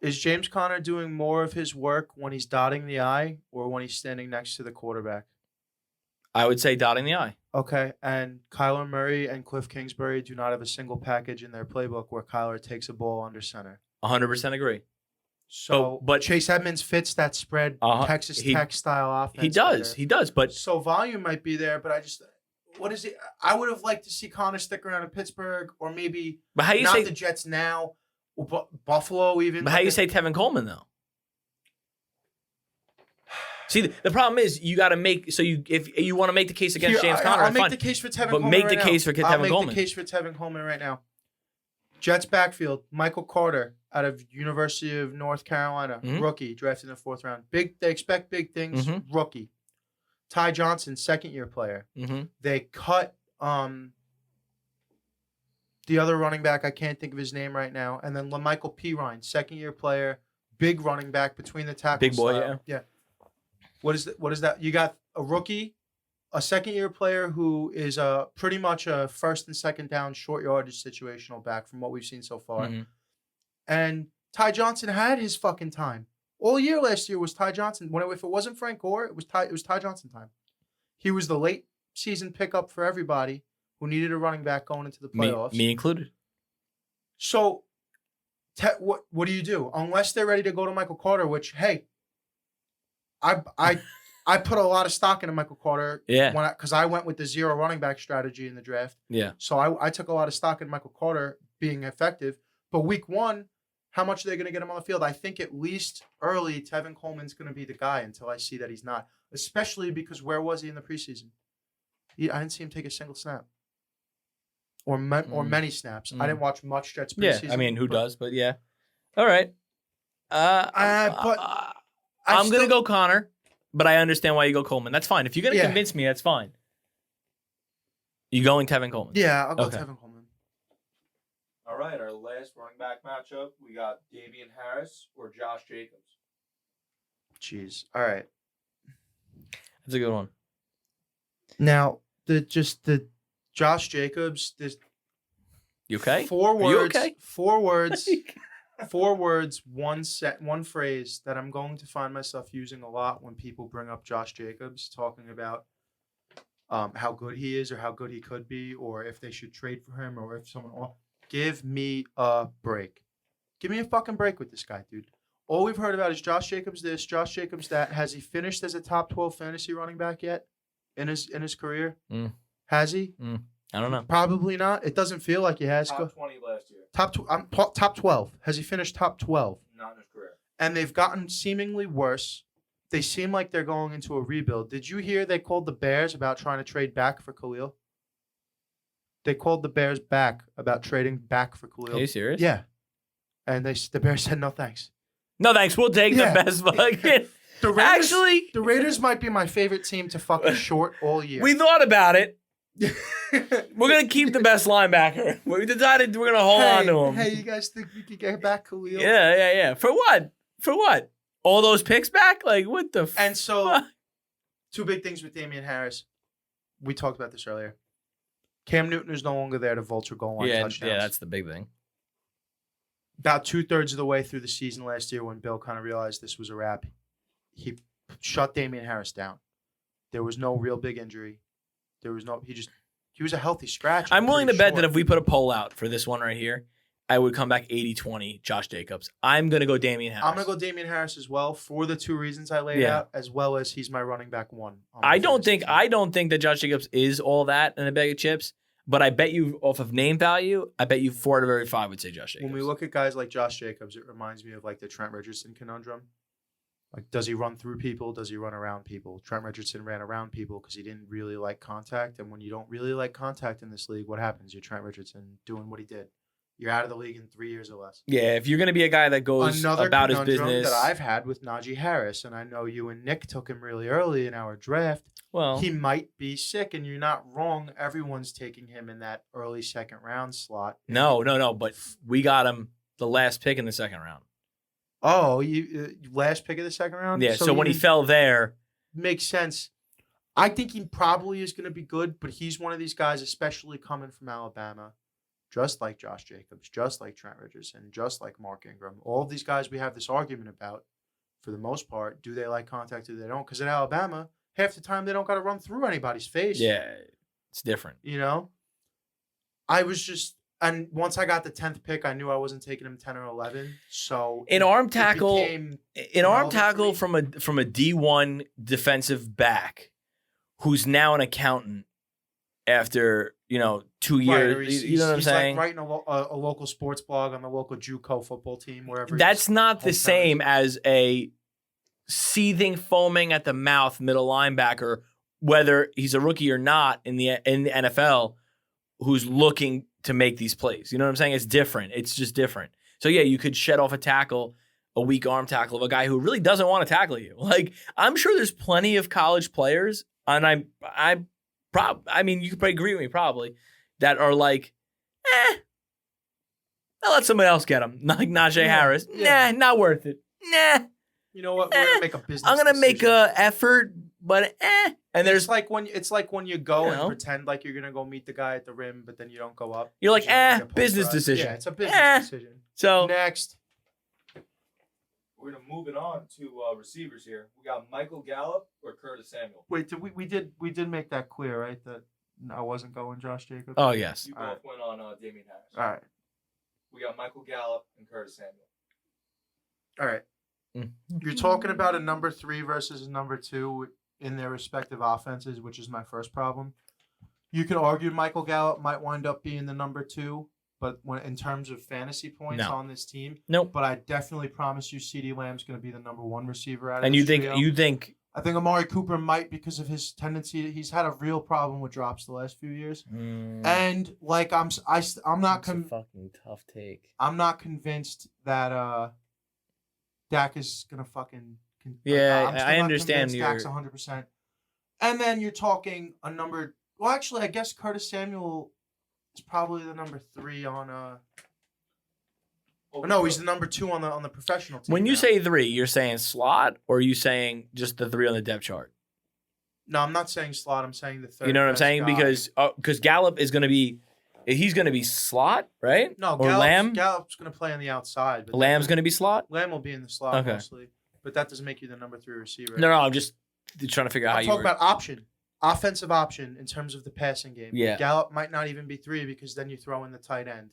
Is James Conner doing more of his work when he's dotting the I or when he's standing next to the quarterback? I would say dotting the I. Okay, and Kyler Murray and Cliff Kingsbury do not have a single package in their playbook where Kyler takes a ball under center. 100% agree. So, but Chase Edmonds fits that spread Texas Tech style offense. He does. But so volume might be there, but what is it? I would have liked to see Connor stick around in Pittsburgh, or maybe not the Jets now, or Buffalo even. But how you say Tevin Coleman though? See, the problem is you got to make if you want to make the case against James Conner, I'll make the case for Tevin Coleman. But make the case for Tevin Coleman. I'll make the case for Tevin Coleman right now. Jets backfield: Michael Carter out of University of North Carolina, rookie, drafted in the 4th round. They expect big things. Rookie. Ty Johnson, 2nd-year player. They cut the other running back. I can't think of his name right now. And then LaMichael Pirine, 2nd-year player, big running back between the tackles. Big boy, yeah. What is that? You got a rookie, a 2nd-year player who is pretty much a 1st and 2nd down short yardage situational back from what we've seen so far. And Ty Johnson had his fucking time. All year last year was Ty Johnson. If it wasn't Frank Gore, it was Ty Johnson time. He was the late season pickup for everybody who needed a running back going into the playoffs. Me included. So what do you do? Unless they're ready to go to Michael Carter, which, hey, I put a lot of stock into Michael Carter. Yeah. Because I went with the 0 running back strategy in the draft. Yeah. So I took a lot of stock in Michael Carter being effective. But week 1, how much are they going to get him on the field? I think at least early, Tevin Coleman's going to be the guy until I see that he's not. Especially because where was he in the preseason? I didn't see him take a single snap. Or many snaps. I didn't watch much Jets preseason. Yeah, I mean, who does? But yeah. All right. I'm going to go Connor, but I understand why you go Coleman. That's fine. If you're going to convince me, that's fine. You going Tevin Coleman? Yeah, I'll go Tevin Coleman. All right, our last running back matchup, we got Davian Harris or Josh Jacobs. Jeez. All right. That's a good one. Now, the Josh Jacobs, you okay? 4 words. Are you okay? 4 words. 4 words, one phrase that I'm going to find myself using a lot when people bring up Josh Jacobs, talking about how good he is or how good he could be, or if they should trade for him, or if someone. Give me a break. Give me a fucking break with this guy, dude. All we've heard about is Josh Jacobs this, Josh Jacobs that. Has he finished as a top 12 fantasy running back yet in his career? Has he? I don't know. Probably not. It doesn't feel like he has. Top 20 last year. Top 12. Has he finished top 12? Not in his career. And they've gotten seemingly worse. They seem like they're going into a rebuild. Did you hear they called the Bears about trying to trade back for Khalil? They called the Bears back about trading back for Khalil. Are you serious? Yeah. And the Bears said no thanks. No thanks. We'll take the best fucking. The Raiders, Actually, the Raiders might be my favorite team to fucking short all year. we thought about it. We're gonna keep the best linebacker. We decided we're gonna hold on to him. Hey, you guys think we could get back Khalil? Yeah. For what? All those picks back? Like what the? And so, fuck? two big things with Davian Harris. We talked about this earlier. Cam Newton is no longer there to vulture goal line touchdowns. Yeah, that's the big thing. About 2/3 of the way through the season last year, when Bill kind of realized this was a wrap, he shut Davian Harris down. There was no real big injury. He was a healthy scratch. I'm willing to bet that if we put a poll out for this one right here, I would come back 80-20 Josh Jacobs. I'm going to go Davian Harris. I'm going to go Davian Harris as well for the two reasons I laid out, as well as he's my running back one. I don't think that Josh Jacobs is all that in a bag of chips, but I bet you off of name value, I bet you 4 out of every 5 would say Josh Jacobs. When we look at guys like Josh Jacobs, it reminds me of like the Trent Richardson conundrum. Like, does he run through people? Does he run around people? Trent Richardson ran around people because he didn't really like contact. And when you don't really like contact in this league, what happens? You're Trent Richardson doing what he did. You're out of the league in 3 years or less. Yeah, if you're going to be a guy that goes about his business. That I've had with Najee Harris, and I know you and Nick took him really early in our draft. Well, he might be sick, and you're not wrong. Everyone's taking him in that early second round slot. No, but we got him the last pick in the second round. Oh, you last pick of the second round? Yeah, so when he fell there. Makes sense. I think he probably is going to be good, but he's one of these guys, especially coming from Alabama, just like Josh Jacobs, just like Trent Richardson, just like Mark Ingram. All of these guys we have this argument about, for the most part, do they like contact or they don't? Because at Alabama, half the time they don't got to run through anybody's face. Yeah, it's different. You know? I was just... And once I got the 10th pick, I knew I wasn't taking him 10 or 11. So an arm tackle from a D1 defensive back, who's now an accountant after 2 years. Right, you know what I'm saying? Like writing a local sports blog on the local JUCO football team, wherever. That's not the same as a seething, foaming at the mouth middle linebacker, whether he's a rookie or not in the NFL, who's looking to make these plays. You know what I'm saying? It's different. It's just different. So yeah, you could shed off a weak arm tackle of a guy who really doesn't want to tackle you. Like, I'm sure there's plenty of college players, and I mean, you could probably agree with me probably, that are like, I'll let somebody else get him. Like Najee Harris. Yeah. Nah, not worth it. Nah. You know what? We're gonna make a business. I'm gonna make a effort, but And there's it's like when you go and pretend like you're gonna go meet the guy at the rim, but then you don't go up. You're like, business decision. Yeah, it's a business decision. So next, we're gonna move it on to receivers here. We got Michael Gallup or Curtis Samuel. Wait, we did make that clear, right? That I wasn't going Josh Jacobs. Oh yes. You both went on Davian Harris. All right. We got Michael Gallup and Curtis Samuel. All right. You're talking about a number 3 versus a number 2 in their respective offenses, which is my first problem. You could argue Michael Gallup might wind up being the number 2, but when in terms of fantasy points on this team, nope. But I definitely promise you, CeeDee Lamb's going to be the number 1 receiver out of and this you think trio. I think Amari Cooper might, because of his tendency. He's had a real problem with drops the last few years, and like I'm not. That's a fucking tough take. I'm not convinced that Dak is gonna fucking. I understand. Dak's 100%. And then you're talking a number. Well, actually, I guess Curtis Samuel is probably the number 3 on. No, he's the number 2 on the professional team. When you say 3, you're saying slot, or are you saying just the 3 on the depth chart? No, I'm not saying slot. I'm saying the 3rd. You know what I'm saying? Guy. Because Gallup is going to be. He's going to be slot, right? No, or Lamb? Gallup's going to play on the outside. But Lamb's going to be slot? Lamb will be in the slot mostly. But that doesn't make you the number 3 receiver. No, I'm just trying to figure out how you talk about option. Offensive option in terms of the passing game. Yeah. Gallup might not even be 3 because then you throw in the tight end.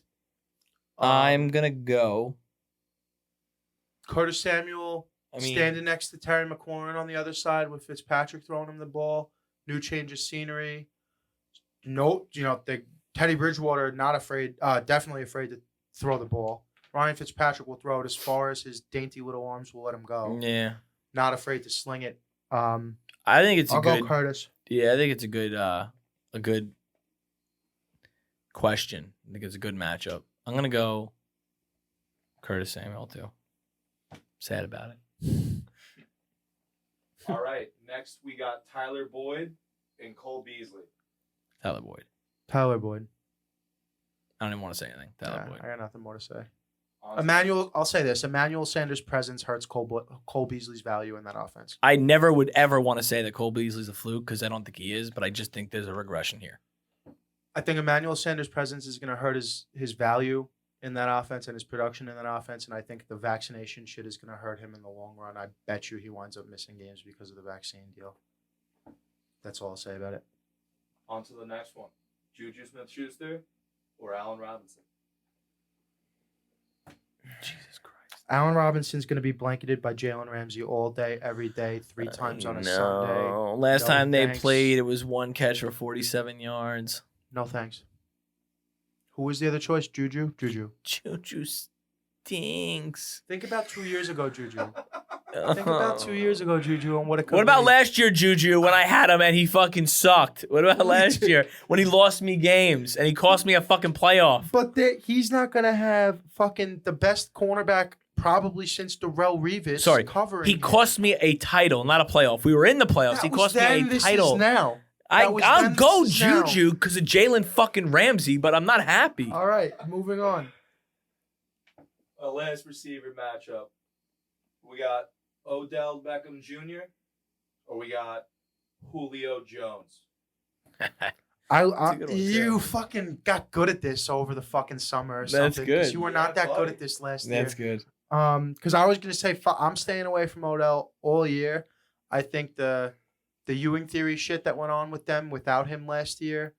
I'm going to go. Curtis Samuel standing next to Terry McLaurin on the other side with Fitzpatrick throwing him the ball. New change of scenery. No, Teddy Bridgewater not afraid, definitely afraid to throw the ball. Ryan Fitzpatrick will throw it as far as his dainty little arms will let him go. Yeah. Not afraid to sling it. I think it's I'll a good. go Curtis. Yeah, I think it's a good question. I think it's a good matchup. I'm gonna go Curtis Samuel too. Sad about it. All right. Next, we got Tyler Boyd and Cole Beasley. Tyler Boyd. Tyler Boyd. I don't even want to say anything. Tyler Boyd. I got nothing more to say. Honestly, I'll say this. Emmanuel Sanders' presence hurts Cole Beasley's value in that offense. I never would ever want to say that Cole Beasley's a fluke because I don't think he is, but I just think there's a regression here. I think Emmanuel Sanders' presence is going to hurt his value in that offense and his production in that offense, and I think the vaccination shit is going to hurt him in the long run. I bet you he winds up missing games because of the vaccine deal. That's all I'll say about it. On to the next one. Juju Smith-Schuster or Allen Robinson? Jesus Christ. Allen Robinson's going to be blanketed by Jalen Ramsey all day, every day, 3 times on a Sunday. Last No time they thanks. played, it was one catch for 47 yards. No thanks. Who was the other choice? Juju? Juju. Juju stinks. Think about 2 years ago, Juju. Think about 2 years ago, Juju, and what it could What about be. last year, Juju, when I had him and he fucking sucked? What about last year when he lost me games and he cost me a fucking playoff? But he's not going to have fucking the best cornerback probably since Darrell Revis covering he him. cost me a title, not a playoff. We were in the playoffs. That He was cost then, me a this title. Is now. I'll go This is now. Juju because of Jalen fucking Ramsey, but I'm not happy. All right, moving on. A last receiver matchup. We got Odell Beckham Jr. or we got Julio Jones. You fucking got good at this over the fucking summer or That's something. good. 'Cause you were not that good buddy. at this last year. That's good. Because I was gonna say I'm staying away from Odell all year. I think the Ewing theory shit that went on with them without him last year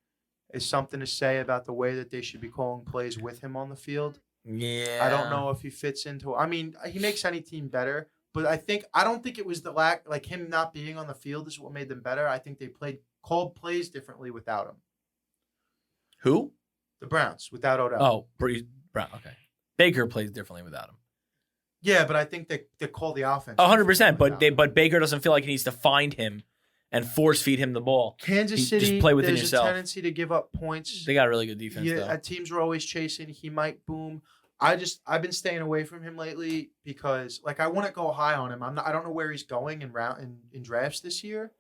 is something to say about the way that they should be calling plays with him on the field. Yeah. I don't know if he fits into. I mean, he makes any team better, but I don't think it was the like him not being on the field is what made them better. I think they called plays differently without him. Who? The Browns without Odell. Oh, Brown. Okay. Baker plays differently without him. Yeah, but I think they call the offense. 100%. without him. But Baker doesn't feel like he needs to find him and force feed him the ball. Kansas Just City, play within there's yourself. a tendency to give up points. They got a really good defense, though. Teams are always chasing. He might boom. I've been staying away from him lately because I want to go high on him. I don't know where he's going in drafts this year.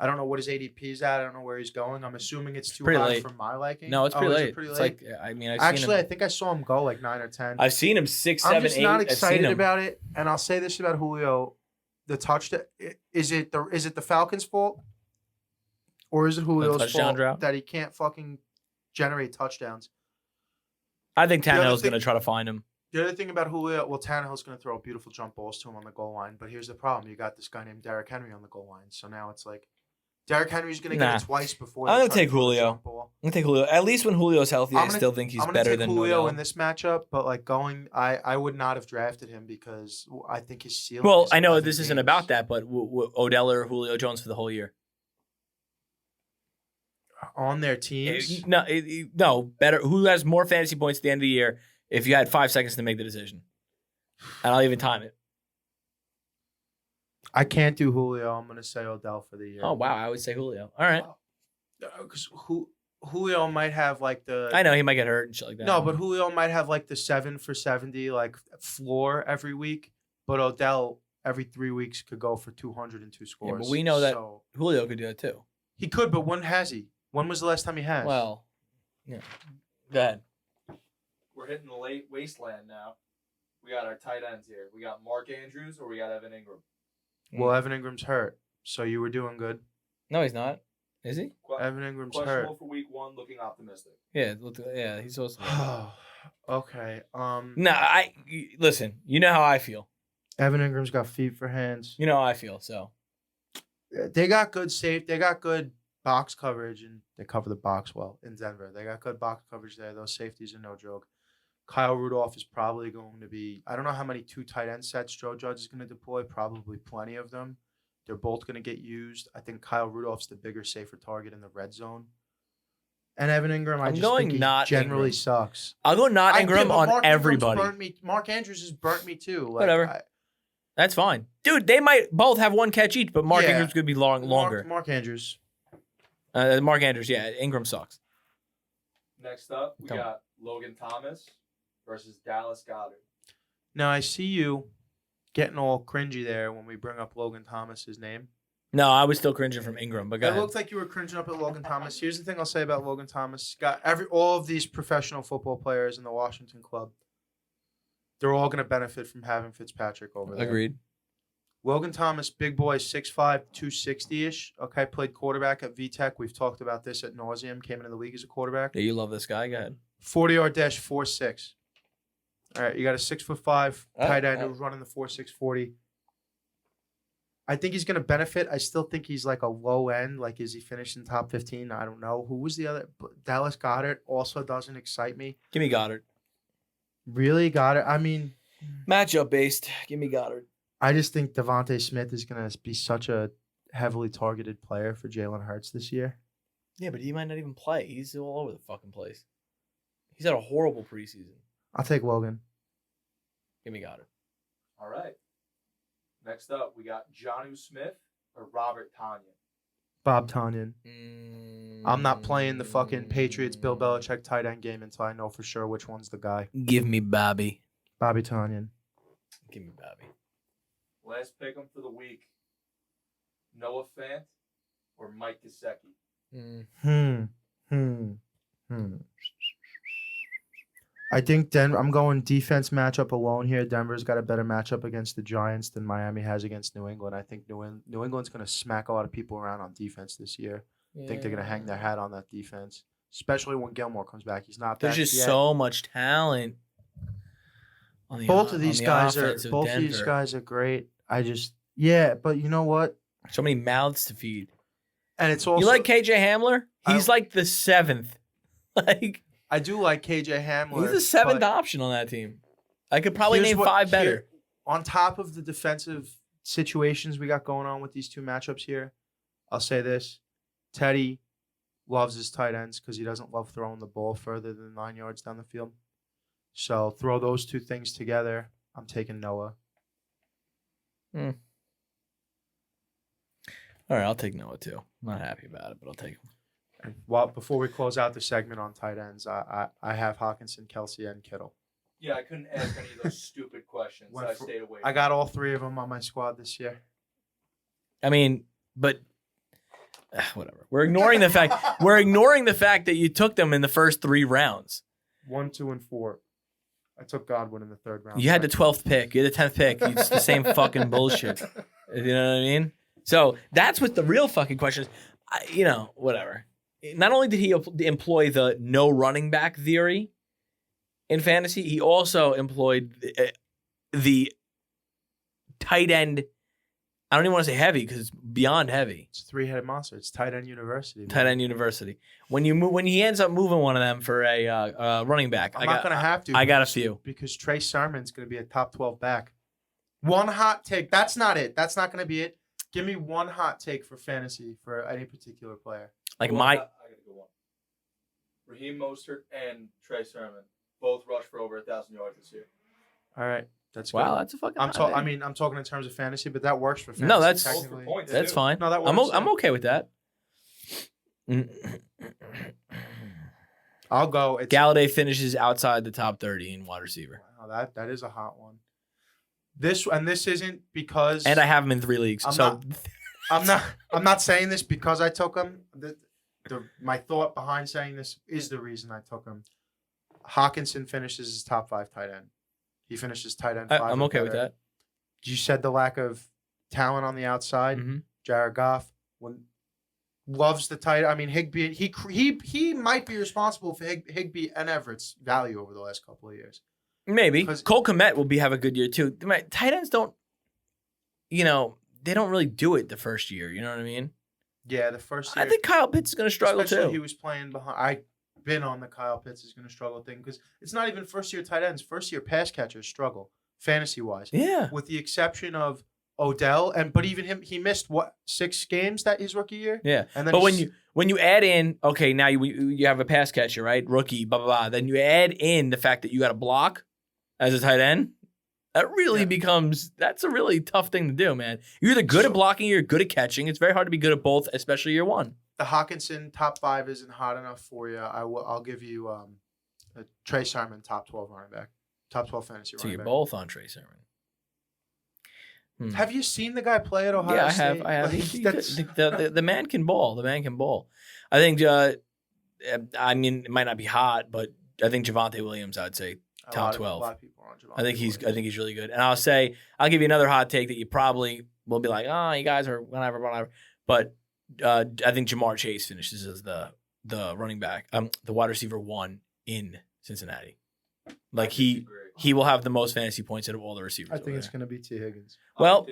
I don't know what his ADP is at. I don't know where he's going. I'm assuming it's too pretty high late. for my liking. No, it's pretty is it late. pretty It's late? I've seen him. I think I saw him go 9 or 10. I've seen him 6, 7, I'm just 8. not I've seen excited him. about it. And I'll say this about Julio: the touchdown. Is it the Falcons' fault, or is it Julio's touchdown fault drought? that he can't fucking generate touchdowns? I think other Tannehill's thing- going to try to find him. The other thing about Julio, Tannehill's going to throw beautiful jump balls to him on the goal line, but here's the problem: you got this guy named Derrick Henry on the goal line, so now it's like Derrick Henry's going to get Nah. it twice before. I'm they gonna try to take throw the Julio. jump ball. I'm going to take Julio. At least when Julio's healthy, I'm I gonna- still think he's I'm gonna better take than Julio Odell. in this matchup, but I would not have drafted him because I think his ceiling. Well, is I know 11 this isn't games. about that, but Odell or Julio Jones for the whole year. On their teams. No, better. Who has more fantasy points at the end of the year if you had 5 seconds to make the decision? And I'll even time it. I can't do Julio. I'm going to say Odell for the year. Oh, wow. I would say Julio. All right. Because Julio might have the. I know he might get hurt and shit like that. No, but Julio might have the 7 for 70 floor every week, but Odell every 3 weeks could go for 202 scores. Yeah, but we know that So, Julio could do that too. he could, but when has he? When was the last time he has? Well, yeah. Go ahead. We're hitting the late wasteland now. We got our tight ends here. We got Mark Andrews or we got Evan Ingram. Evan Ingram's hurt, so you were doing good. No, he's not. Is he? Evan Ingram's hurt. Questionable for week 1, looking optimistic. Yeah. He's supposed to. Be. Okay. No, listen. You know how I feel. Evan Ingram's got feet for hands. You know how I feel. So They got good They got good box coverage, and they cover the box well in Denver. They got good box coverage there. Those safeties are no joke. Kyle Rudolph is probably going to be. I don't know how many 2 tight end sets Joe Judge is going to deploy. Probably plenty of them. They're both going to get used. I think Kyle Rudolph's the bigger, safer target in the red zone. And Evan Ingram, I I'm just going think he not generally Ingram. sucks. I'll go not Ingram but on Mark Ingram's everybody. burnt me. Mark Andrews has burnt me too. Like, Whatever. That's fine. Dude, they might both have one catch each, but Mark Yeah. Ingram's going to be longer. Mark Andrews. Mark Andrews, yeah. Ingram sucks. Next up, we got Logan Thomas versus Dallas Goddard. Now, I see you getting all cringy there when we bring up Logan Thomas's name. No, I was still cringing from Ingram, but go It ahead. looked like you were cringing up at Logan Thomas. Here's the thing I'll say about Logan Thomas. Got all of these professional football players in the Washington club. They're all going to benefit from having Fitzpatrick over there. Agreed. Logan Thomas, big boy, 6'5", 260-ish. Okay, played quarterback at VTech. We've talked about this at nauseum. Came into the league as a quarterback. Yeah, you love this guy. Go ahead. 40-yard dash, 4.6. All right, you got a 6'5" tight end who's running the 4.6 40. I think he's going to benefit. I still think he's like a low end. Like, is he finishing top 15? I don't know. Who was the other? Dallas Goddard also doesn't excite me. Give me Goddard. Really? Goddard? I mean, Matchup based. Give me Goddard. I just think Devontae Smith is going to be such a heavily targeted player for Jalen Hurts this year. Yeah, but he might not even play. He's all over the fucking place. He's had a horrible preseason. I'll take Logan. Give me Goddard. All right. Next up, we got Jonnu Smith or Robert Tonyan. Bob Tonyan. I'm not playing the fucking Patriots Bill Belichick tight end game until I know for sure which one's the guy. Give me Bobby. Bobby Tonyan. Give me Bobby. Last pick 'em for the week. Noah Fant or Mike Gesicki. I think I'm going defense matchup alone here. Denver's got a better matchup against the Giants than Miami has against New England. I think New England's going to smack a lot of people around on defense this year. I think they're going to hang their hat on that defense, especially when Gilmore comes back. He's not There's back just yet. so much talent. Both of these guys are great. But you know what? So many mouths to feed. And it's also You like KJ Hamler? He's like the 7th. Like I do like KJ Hamler. he's the 7th option on that team. I could probably name 5 better. On top of the defensive situations we got going on with these two matchups here, I'll say this. Teddy loves his tight ends because he doesn't love throwing the ball further than 9 yards down the field. So throw those two things together. I'm taking Noah. All right, I'll take Noah too. I'm not happy about it, but I'll take him. And well, before we close out the segment on tight ends, I have Hawkinson, Kelsey, and Kittle. Yeah, I couldn't ask any of those stupid questions. So I stayed away. I got all 3 of them on my squad this year. I mean, but whatever. We're ignoring the fact that you took them in the first 3 rounds. 1, 2, and 4. I took Godwin in the 3rd round. You had the 12th pick. You had the 10th pick. It's the same fucking bullshit. You know what I mean? So that's what the real fucking question is. Whatever. Not only did he employ the no running back theory in fantasy, he also employed the tight end. I don't even want to say heavy because it's beyond heavy. It's a 3-headed monster. It's tight end university. Tight end university. When he ends up moving one of them for a running back, I'm not going to have to. I got a few because Trey Sermon's going to be a top 12 back. One hot take. That's not it. That's not going to be it. Give me one hot take for fantasy for any particular player. I gotta go one. Raheem Mostert and Trey Sermon both rushed for over 1,000 yards this year. All right, that's good. Wow, that's a fucking. I'm talking in terms of fantasy, but that works for fantasy. No, that's technically. That's fine. No, that works. I'm okay with that. I'll go. Galladay finishes outside the top 30 in wide receiver. Wow, that is a hot one. This isn't because. And I have him in 3 leagues. I'm not saying this because I took him. My thought behind saying this is the reason I took him. Hawkinson finishes his top 5 tight end. He finishes tight end 5. I'm okay with that. You said the lack of talent on the outside. Mm-hmm. Jared Goff loves the tight. I mean, Higbee. He might be responsible for Higbee and Everett's value over the last couple of years. Maybe Cole Kmet will have a good year too. Tight ends don't, they don't really do it the first year. You know what I mean? Yeah, the first year. I think Kyle Pitts is going to struggle especially too. He was playing behind. I've been on the Kyle Pitts is going to struggle thing because it's not even first year tight ends. First year pass catchers struggle fantasy wise. Yeah. With the exception of Odell, but even him, he missed 6 games that his rookie year. Yeah, and then but when you add in, okay, now you have a pass catcher, right? Rookie, blah blah blah. Then you add in the fact that you got to block as a tight end. That really that's a really tough thing to do, man. You're either good at blocking, or you're good at catching. It's very hard to be good at both, especially year one. The Hawkinson top 5 isn't hot enough for you. I'll give you a Trey Sermon top 12 running back, top 12 fantasy running back. So you're both on Trey Sermon. Have you seen the guy play at Ohio State? Yeah, I have. Like, the man can ball. The man can ball. I think. I mean, it might not be hot, but I think Javonte Williams, I'd say top 12. A lot of people are on Javonte. I think he's really good. And I'll give you another hot take that you probably will be like, oh, you guys are whatever. But I think Jamar Chase finishes as the running back, the wide receiver 1 in Cincinnati. Like he will have the most fantasy points out of all the receivers. I think it's going to be T. Higgins. Well,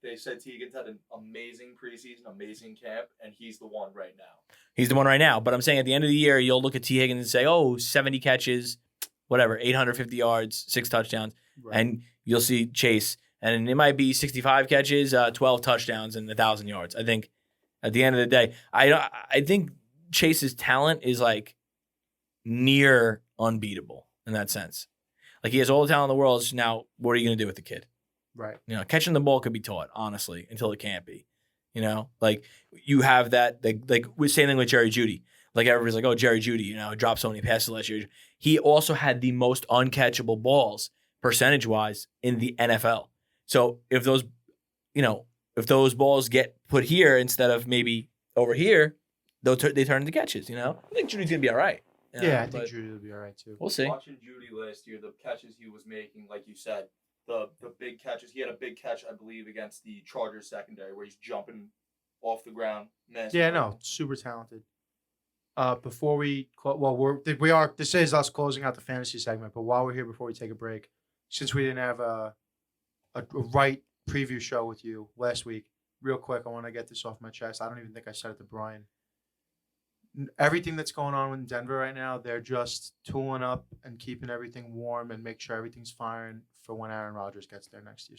they said T. Higgins had an amazing preseason, amazing camp, and he's the one right now. He's the one right now. But I'm saying at the end of the year, you'll look at T. Higgins and say, oh, 70 catches, whatever, 850 yards, 6 touchdowns. Right. And you'll see Chase. And it might be 65 catches, 12 touchdowns, and 1,000 yards. I think at the end of the day, I think Chase's talent is like near unbeatable in that sense. Like, he has all the talent in the world. So now, what are you going to do with the kid? Right. You know, catching the ball could be taught, honestly, until it can't be. You know, like you have that, like same thing with Jerry Jeudy. Like everybody's like, oh, Jerry Jeudy, you know, dropped so many passes last year. He also had the most uncatchable balls percentage-wise in the NFL. So if those balls get put here instead of maybe over here, they turn into catches. You know, I think Judy's gonna be all right. You know, yeah, I think Judy will be all right too. We'll see. Watching Judy last year, the catches he was making, like you said, the big catches. He had a big catch, I believe, against the Chargers secondary where he's jumping off the ground. Yeah, no, super talented. Before we this is us closing out the fantasy segment, but while we're here, before we take a break, since we didn't have a right preview show with you last week, real quick, I want to get this off my chest. I don't even think I said it to Brian. Everything that's going on in Denver right now, they're just tooling up and keeping everything warm and make sure everything's firing for when Aaron Rodgers gets there next year.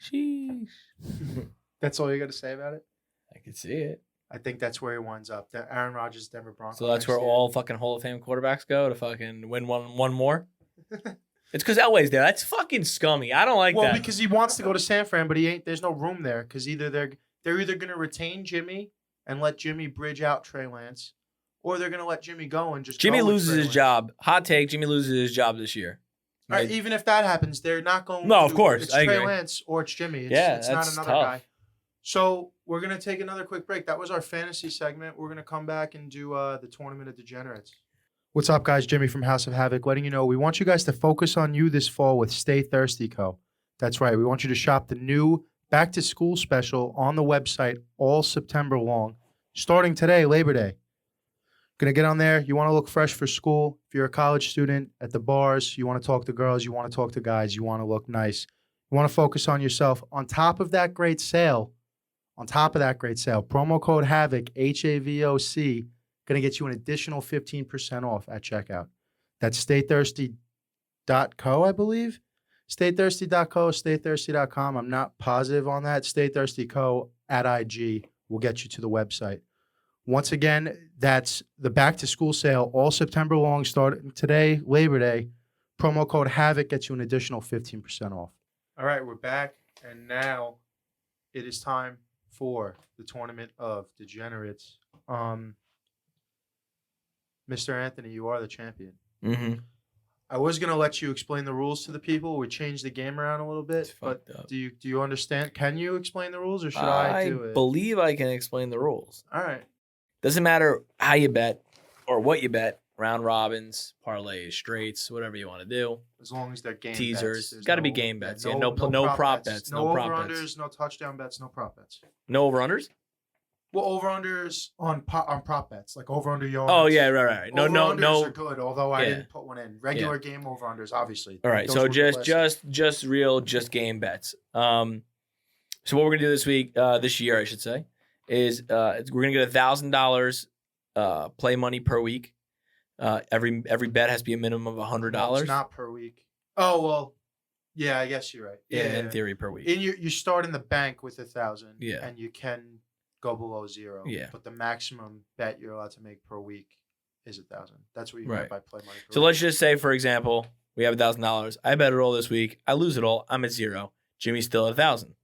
Sheesh. That's all you got to say about it? I can see it. I think that's where he winds up. The Aaron Rodgers, Denver Broncos. So that's where all fucking Hall of Fame quarterbacks go to fucking win one more? It's because Elway's there. That's fucking scummy. I don't like that. Well, because he wants to go to San Fran, but there's no room there because they're either going to retain Jimmy and let Jimmy bridge out Trey Lance, or they're going to let Jimmy go and just Jimmy go with loses Trey his Lance. job. Hot take, Jimmy loses his job this year. All right, even if that happens, they're not going No, to. of course. It's I Trey agree. Lance or it's Jimmy. It's not another tough. guy. So we're going to take another quick break. That was our fantasy segment. We're going to come back and do the Tournament of Degenerates. What's up, guys? Jimmy from House of Havoc letting you know we want you guys to focus on you this fall with Stay Thirsty Co. That's right. We want you to shop the new back-to-school special on the website all September long, starting today, Labor Day. Going to get on there. You want to look fresh for school. If you're a college student at the bars, you want to talk to girls, you want to talk to guys, you want to look nice. You want to focus on yourself. On top of that great sale, promo code HAVOC, HAVOC, going to get you an additional 15% off at checkout. That's StayThirsty.co, I believe. StayThirsty.co, StayThirsty.com. I'm not positive on that. StayThirsty.co at IG will get you to the website. Once again, that's the back-to-school sale all September long, starting today, Labor Day. Promo code HAVOC gets you an additional 15% off. All right, we're back, and now it is time for the Tournament of Degenerates. Mr. Anthony, you are the champion. Mm-hmm. I was going to let you explain the rules to the people. We changed the game around a little bit, but do you understand? Can you explain the rules, or should I do it? I believe I can explain the rules. All right. Doesn't matter how you bet or what you bet. Round robins, parlays, straights, whatever you want to do. As long as they're game teasers. bets. Got to be game bets. Yeah, no prop bets. No prop over-unders, bets. no touchdown bets, no prop bets. No over-unders? Well, over-unders on prop bets, like over-under yards. Oh, yeah, right. No. Over-unders are good, although I didn't put one in. Regular game over-unders, obviously. All right, so just real game bets. So what we're going to do this year, I should say, is we're going to get $1,000 play money per week. Every bet has to be a minimum of $100. No, it's not per week. Oh, well, Yeah, I guess you're right. in theory per week. You start in the bank with 1,000. Yeah. And you can go below 0. Yeah. But the maximum bet you're allowed to make per week is 1,000. That's what you Right. get by play money. So let's just say, for example, we have $1,000. I bet it all this week. I lose it all. I'm at 0. Jimmy's still at 1,000.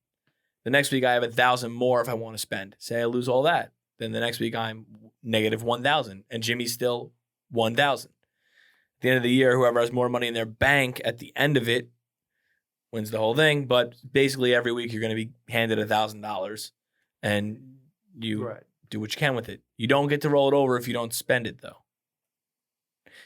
The next week I have 1,000 more if I want to spend. Say I lose all that. Then the next week I'm negative 1,000 and Jimmy's still 1,000. At the end of the year, whoever has more money in their bank at the end of it wins the whole thing. But basically every week you're going to be handed $1,000 and you do what you can with it. You don't get to roll it over if you don't spend it though.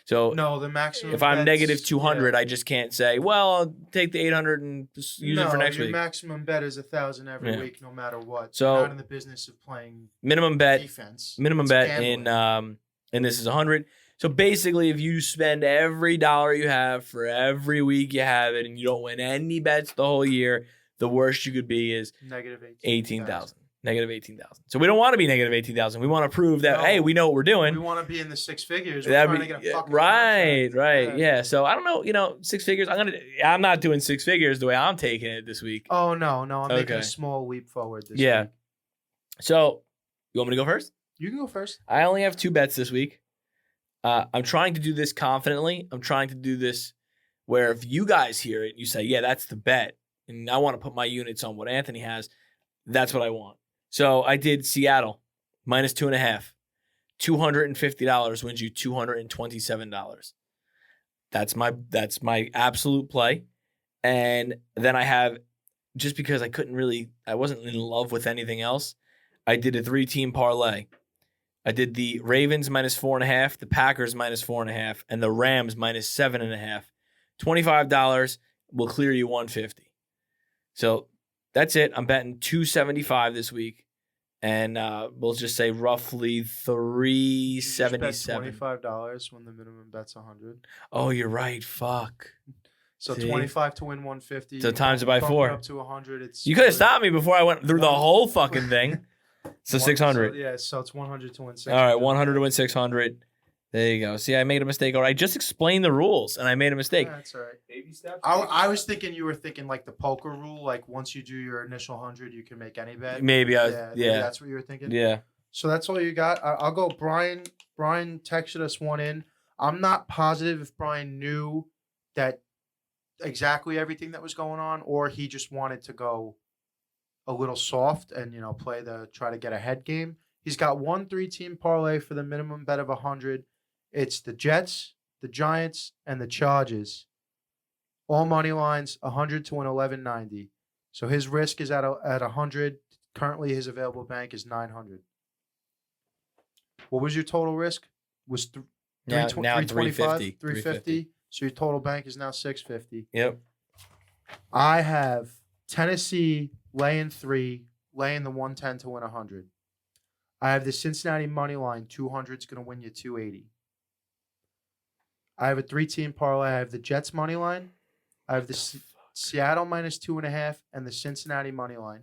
So no, the maximum. If I'm negative 200, I just can't say, well, I'll take the 800 and just use it for next your week. Maximum bet is 1,000 every week, no matter what. So you're not in the business of playing minimum bet defense. Minimum bet gambling. And this is 100. So basically, if you spend every dollar you have for every week you have it, and you don't win any bets the whole year, the worst you could be is negative 18,000. Negative 18,000. So we don't want to be negative 18,000. We want to prove that hey, we know what we're doing. We want to be in the 6 figures. We're trying to get a fucking right. Yeah. So I don't know. 6 figures. I'm not doing 6 figures the way I'm taking it this week. Oh no. I'm making a small leap forward this week. So you want me to go first? You can go first. I only have 2 bets this week. I'm trying to do this confidently. I'm trying to do this where if you guys hear it, you say, yeah, that's the bet. And I want to put my units on what Anthony has. That's what I want. So I did Seattle, minus 2.5. $250 wins you $227. That's my absolute play. And then I have, just because I wasn't in love with anything else, I did a 3-team parlay. I did the Ravens minus 4.5, the Packers minus 4.5, and the Rams minus 7.5. $25 will clear you $150. So that's it. I'm betting $275 this week, and we'll just say roughly $377. $25 when the minimum bet's 100. Oh, you're right. Fuck. So 25 to win 150. So times it by 4. Up to 100. You could have stopped me before I went through the whole fucking thing. So 600. So it's 100 to win 600. All right, 100 to win 600. There you go. See, I made a mistake. All right, I just explained the rules, and I made a mistake. Yeah, that's all right. Baby steps. I was thinking you were thinking like the poker rule, like once you do your initial 100, you can make any bet. Maybe maybe that's what you were thinking. Yeah. So that's all you got. I'll go. Brian texted us one in. I'm not positive if Brian knew that exactly everything that was going on, or he just wanted to go a little soft and try to get a head game. He's got 1 3-team parlay for the minimum bet of 100. It's the Jets, the Giants, and the Chargers. All money lines, 100 to win 1190. So his risk is at 100. Currently, his available bank is 900. What was your total risk? Was now 325, 350. So your total bank is now 650. Yep. I have Tennessee laying 3, laying the 110 to win 100. I have the Cincinnati money line, 200 is going to win you 280. I have a 3-team parlay. I have the Jets money line. I have the Seattle minus 2.5 and the Cincinnati money line.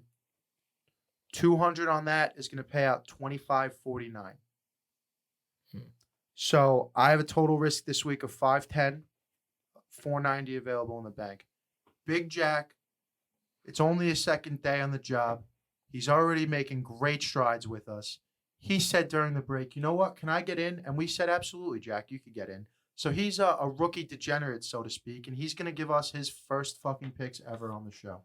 200 on that is going to pay out $25.49. So I have a total risk this week of 510, 490 available in the bank. Big Jack, it's only his second day on the job. He's already making great strides with us. He said during the break, you know what, can I get in? And we said, absolutely, Jack, you could get in. So he's a rookie degenerate, so to speak, and he's going to give us his first fucking picks ever on the show.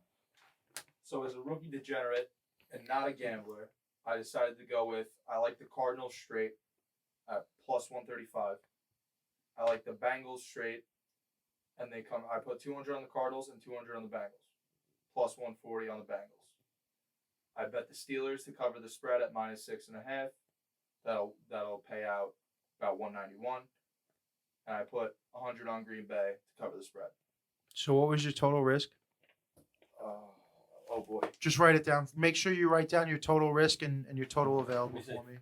So as a rookie degenerate and not a gambler, I decided to go with, I like the Cardinals straight at plus 135. I like the Bengals straight, and I put 200 on the Cardinals and 200 on the Bengals, plus 140 on the Bengals. I bet the Steelers to cover the spread at minus 6.5. That'll pay out about 191. And I put 100 on Green Bay to cover the spread. So what was your total risk? Oh boy. Just write it down. Make sure you write down your total risk and your total available for me.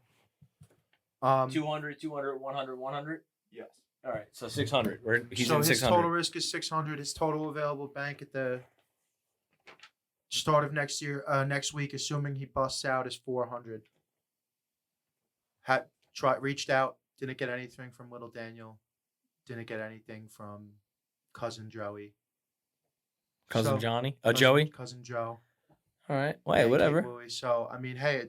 200, 100, 100? Yes. All right, so 600. He's so in his 600. total risk is 600. His total available bank at the start of next week, assuming he busts out, is 400. Reached out, didn't get anything from Little Daniel, didn't get anything from Cousin Joey. Cousin So, Johnny? cousin- Joey? Cousin Joe. All right. Well, hey, Pancake whatever. Louie. So, I mean, hey,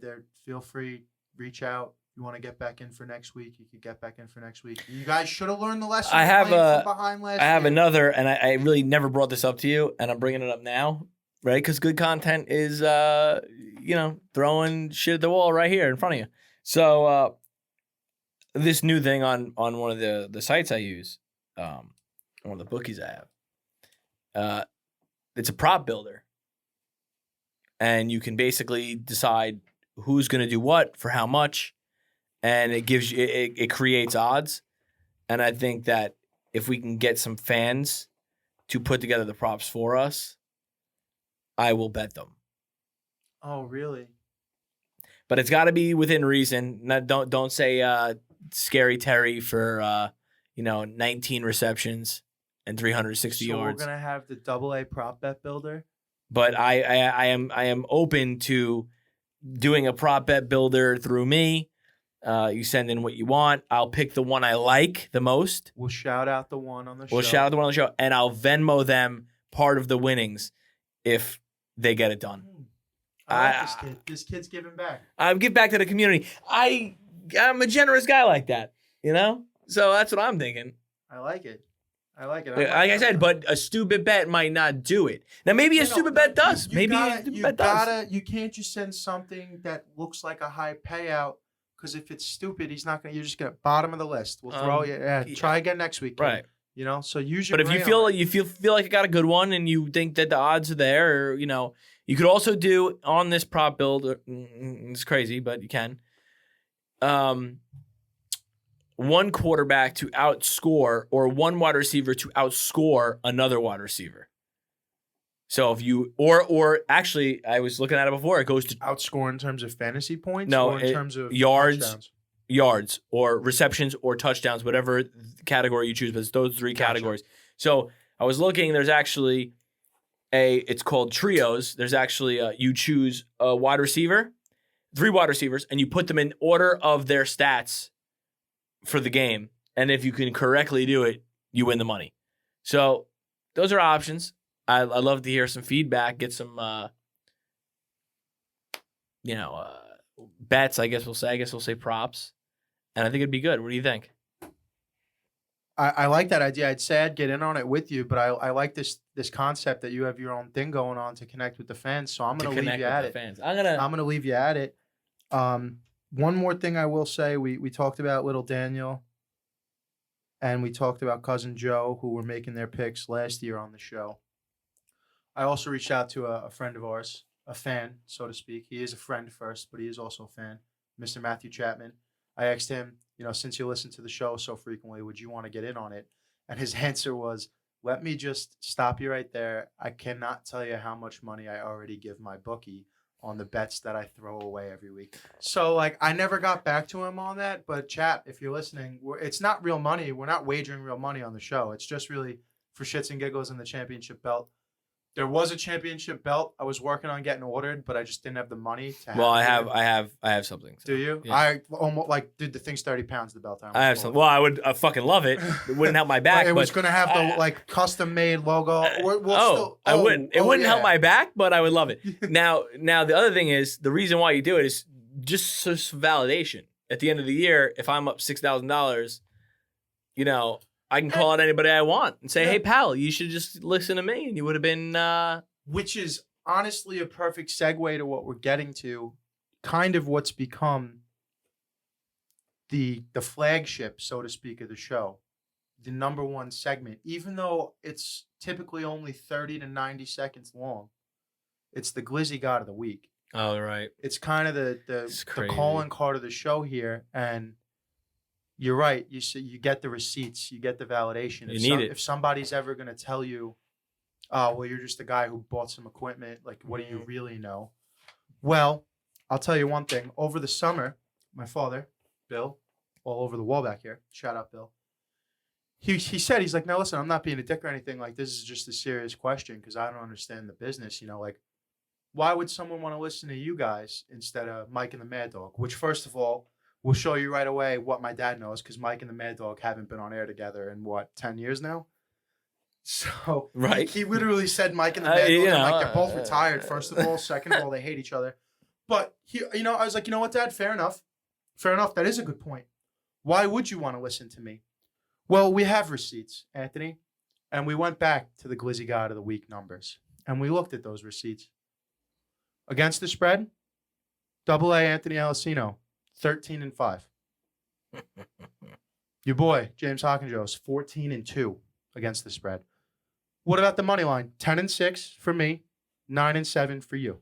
feel free, reach out. You want to get back in for next week, you could get back in for next week. You guys should have learned the lesson. I have from behind last I have year. another, and I really never brought this up to you, and I'm bringing it up now, right? Because good content is, throwing shit at the wall right here in front of you. So, this new thing on one of the sites I use, one of the bookies I have, it's a prop builder. And you can basically decide who's going to do what for how much, and it gives you it creates odds. And I think that if we can get some fans to put together the props for us, I will bet them. Oh, really? But it's got to be within reason. Don't say Scary Terry for 19 receptions and 360 So yards. we're gonna have the AA prop bet builder. But I am open to doing a prop bet builder through me. You send in what you want. I'll pick the one I like the most. We'll shout out the one on the show. We'll shout out the one on the show, and I'll Venmo them part of the winnings if they get it done. I like this kid. This kid's giving back. I give back to the community. I'm a generous guy like that, So that's what I'm thinking. I like it. Like I said, but a stupid bet might not do it. Now maybe a stupid bet does. You can't just send something that looks like a high payout, because if it's stupid, he's not gonna. You're just gonna bottom of the list. We'll throw you. Yeah, try again next week. Kid. Right. So use your. But if you feel like you got a good one and you think that the odds are there, or you could also do on this prop build. It's crazy, but you can. One quarterback to outscore, or one wide receiver to outscore another wide receiver. So if you or actually, I was looking at it before. It goes to outscore in terms of fantasy points. No, or in terms of yards, or receptions or touchdowns, whatever category you choose. But it's those three categories. So I was looking. There's actually it's called trios. There's actually you choose a wide receiver, 3 wide receivers, and you put them in order of their stats for the game, and if you can correctly do it, you win the money. So those are options. I love to hear some feedback, get some bets. I guess we'll say props, and I think it'd be good. What do you think? I like that idea. I'd say I'd get in on it with you, but I like this concept that you have your own thing going on to connect with the fans. So I'm going to leave you at it. Fans. I'm going to leave you at it. One more thing I will say, we talked about little Daniel, and we talked about cousin Joe, who were making their picks last year on the show. I also reached out to a friend of ours, a fan, so to speak. He is a friend first, but he is also a fan, Mr. Matthew Chapman. I asked him, since you listen to the show so frequently, would you want to get in on it? And his answer was, let me just stop you right there. I cannot tell you how much money I already give my bookie on the bets that I throw away every week. So, I never got back to him on that. But, Chap, if you're listening, it's not real money. We're not wagering real money on the show. It's just really for shits and giggles in the championship belt. There was a championship belt I was working on getting ordered, but I just didn't have the money to have. Well, I have something. Do you? Yeah. I almost dude, the thing's 30 pounds, the belt. I have something. Well, I would fucking love it. It wouldn't help my back. It was going to have the custom made logo. I wouldn't. It wouldn't help my back, but I would love it. Now the other thing is, the reason why you do it is just validation. At the end of the year, if I'm up $6,000, I can call out anybody I want and say, hey, pal, you should just listen to me. And you would have been... Which is honestly a perfect segue to what we're getting to. Kind of what's become the flagship, so to speak, of the show. The number one segment. Even though it's typically only 30 to 90 seconds long. It's the Glizzy God of the Week. Oh, right. It's kind of the calling card of the show here. And... You're right. You get the receipts. You get the validation. If somebody's ever going to tell you, oh, well, you're just a guy who bought some equipment, what do you really know? Well, I'll tell you one thing. Over the summer, my father, Bill, all over the wall back here, shout out Bill, he said, he's like, no, listen, I'm not being a dick or anything. This is just a serious question because I don't understand the business. Why would someone want to listen to you guys instead of Mike and the Mad Dog? Which, first of all, we'll show you right away what my dad knows, because Mike and the Mad Dog haven't been on air together in, 10 years now? So Right. he literally said Mike and the Bad Boys. I'm like, they're both uh, retired. First of all, second of all, they hate each other. But I was like, you know what, Dad? Fair enough. Fair enough. That is a good point. Why would you want to listen to me? Well, we have receipts, Anthony, and we went back to the Glizzy God of the Week numbers, and we looked at those receipts. Against the spread, AA Anthony Alessino, 13-5. Your boy, James Hawkinjoes, 14-2 against the spread. What about the money line? 10-6 for me, 9-7 for you.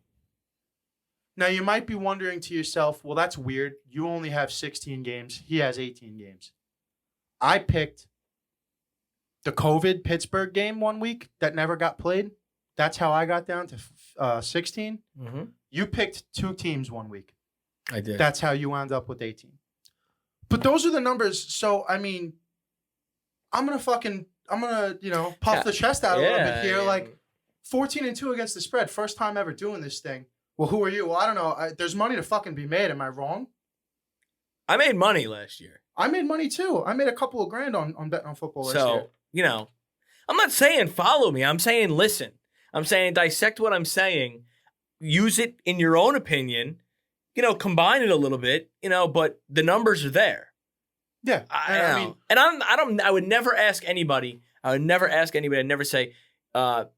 Now, you might be wondering to yourself, well, that's weird. You only have 16 games. He has 18 games. I picked the COVID Pittsburgh game 1 week that never got played. That's how I got down to 16. Mm-hmm. You picked 2 teams 1 week. I did. That's how you wound up with 18. But those are the numbers. So, I mean, I'm going to, puff the chest out a little bit here. Like 14-2 against the spread. First time ever doing this thing. Well, who are you? Well, I don't know. There's money to fucking be made. Am I wrong? I made money last year. I made money too. I made a couple of grand on betting on football last year. So, I'm not saying follow me. I'm saying listen. I'm saying dissect what I'm saying. Use it in your own opinion. Combine it a little bit, but the numbers are there. Yeah. I would never ask anybody. I'd never say, to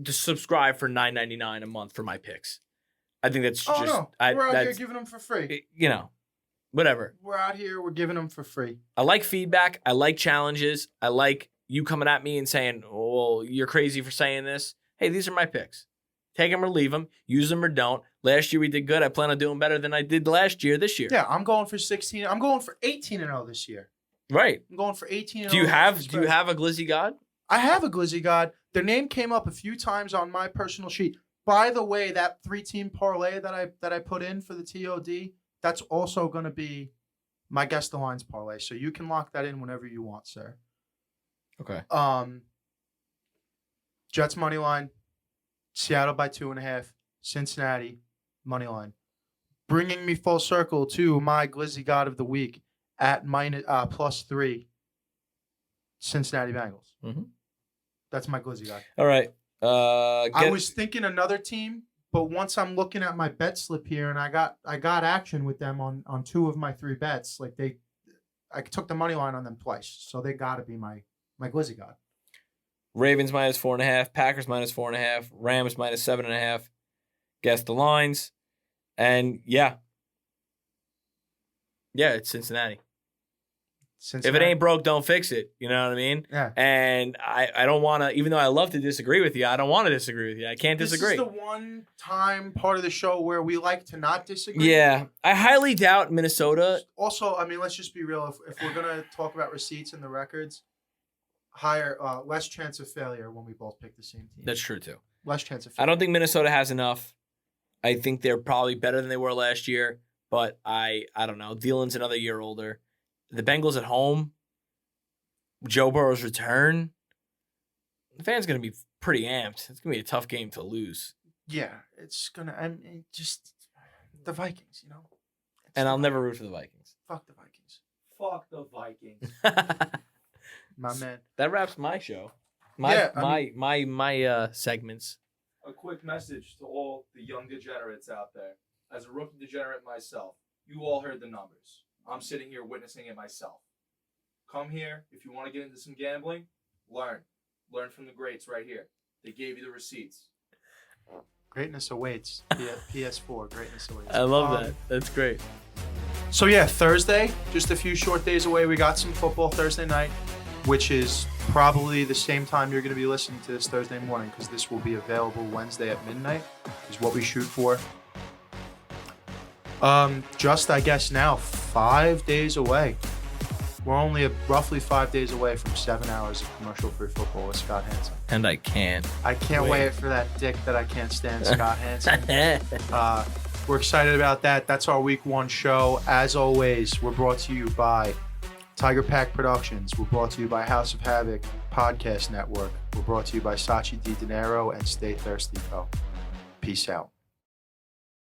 subscribe for $9.99 a month for my picks. I think that's just. No. We're out here giving them for free. Whatever. We're out here. We're giving them for free. I like feedback. I like challenges. I like you coming at me and saying, well, you're crazy for saying this. Hey, these are my picks. Take them or leave them. Use them or don't. Last year we did good. I plan on doing better than I did this year. Yeah, I'm going for 16. I'm going for 18-0 this year. Right. I'm going for 18-0. Do you have a Glizzy God? I have a Glizzy God. Their name came up a few times on my personal sheet. By the way, that 3-team parlay that I put in for the TOD, that's also going to be my Guess the Lines parlay. So you can lock that in whenever you want, sir. Okay. Jets money line, Seattle by 2.5, Cincinnati money line. Bringing me full circle to my Glizzy God of the Week at +3, Cincinnati Bengals. Mm-hmm. That's my Glizzy God. All right. I was thinking another team, but once I'm looking at my bet slip here, and I got action with them on 2 of my 3 bets. Like I took the money line on them twice, so they got to be my Glizzy God. Ravens -4.5, Packers -4.5, Rams -7.5. Guess the lines, and yeah, it's Cincinnati. If it ain't broke, don't fix it. You know what I mean? Yeah. And I don't want to, even though I love to disagree with you, I don't want to disagree with you. I can't disagree. This is the one time part of the show where we like to not disagree. Yeah. I highly doubt Minnesota. Also, let's just be real. If we're going to talk about receipts and the records, less chance of failure when we both pick the same team. That's true, too. Less chance of failure. I don't think Minnesota has enough. I think they're probably better than they were last year, but I don't know. Dielen's another year older. The Bengals at home, Joe Burrow's return, the fans going to be pretty amped. It's going to be a tough game to lose. Yeah, it's going to just the Vikings, And I'll never root for the Vikings. Fuck the Vikings. Fuck the Vikings. My man. That wraps my show. My segments. A quick message to all the young degenerates out there. As a rookie degenerate myself, you all heard the numbers. I'm sitting here witnessing it myself. Come here. If you want to get into some gambling, learn. Learn from the greats right here. They gave you the receipts. Greatness awaits. PS4. Greatness awaits. I love that. That's great. So yeah, Thursday, just a few short days away. We got some football Thursday night, which is probably the same time you're going to be listening to this Thursday morning, because this will be available Wednesday at midnight, is what we shoot for. Just, I guess now, 5 days away. We're only roughly 5 days away from 7 hours of commercial-free football with Scott Hansen. And I can't. I can't wait for that dick that I can't stand, Scott Hansen. We're excited about that. That's our week 1 show. As always, we're brought to you by Tiger Pack Productions. We're brought to you by House of Havoc Podcast Network. We're brought to you by Sachi Di Dinero and Stay Thirsty Co. Peace out.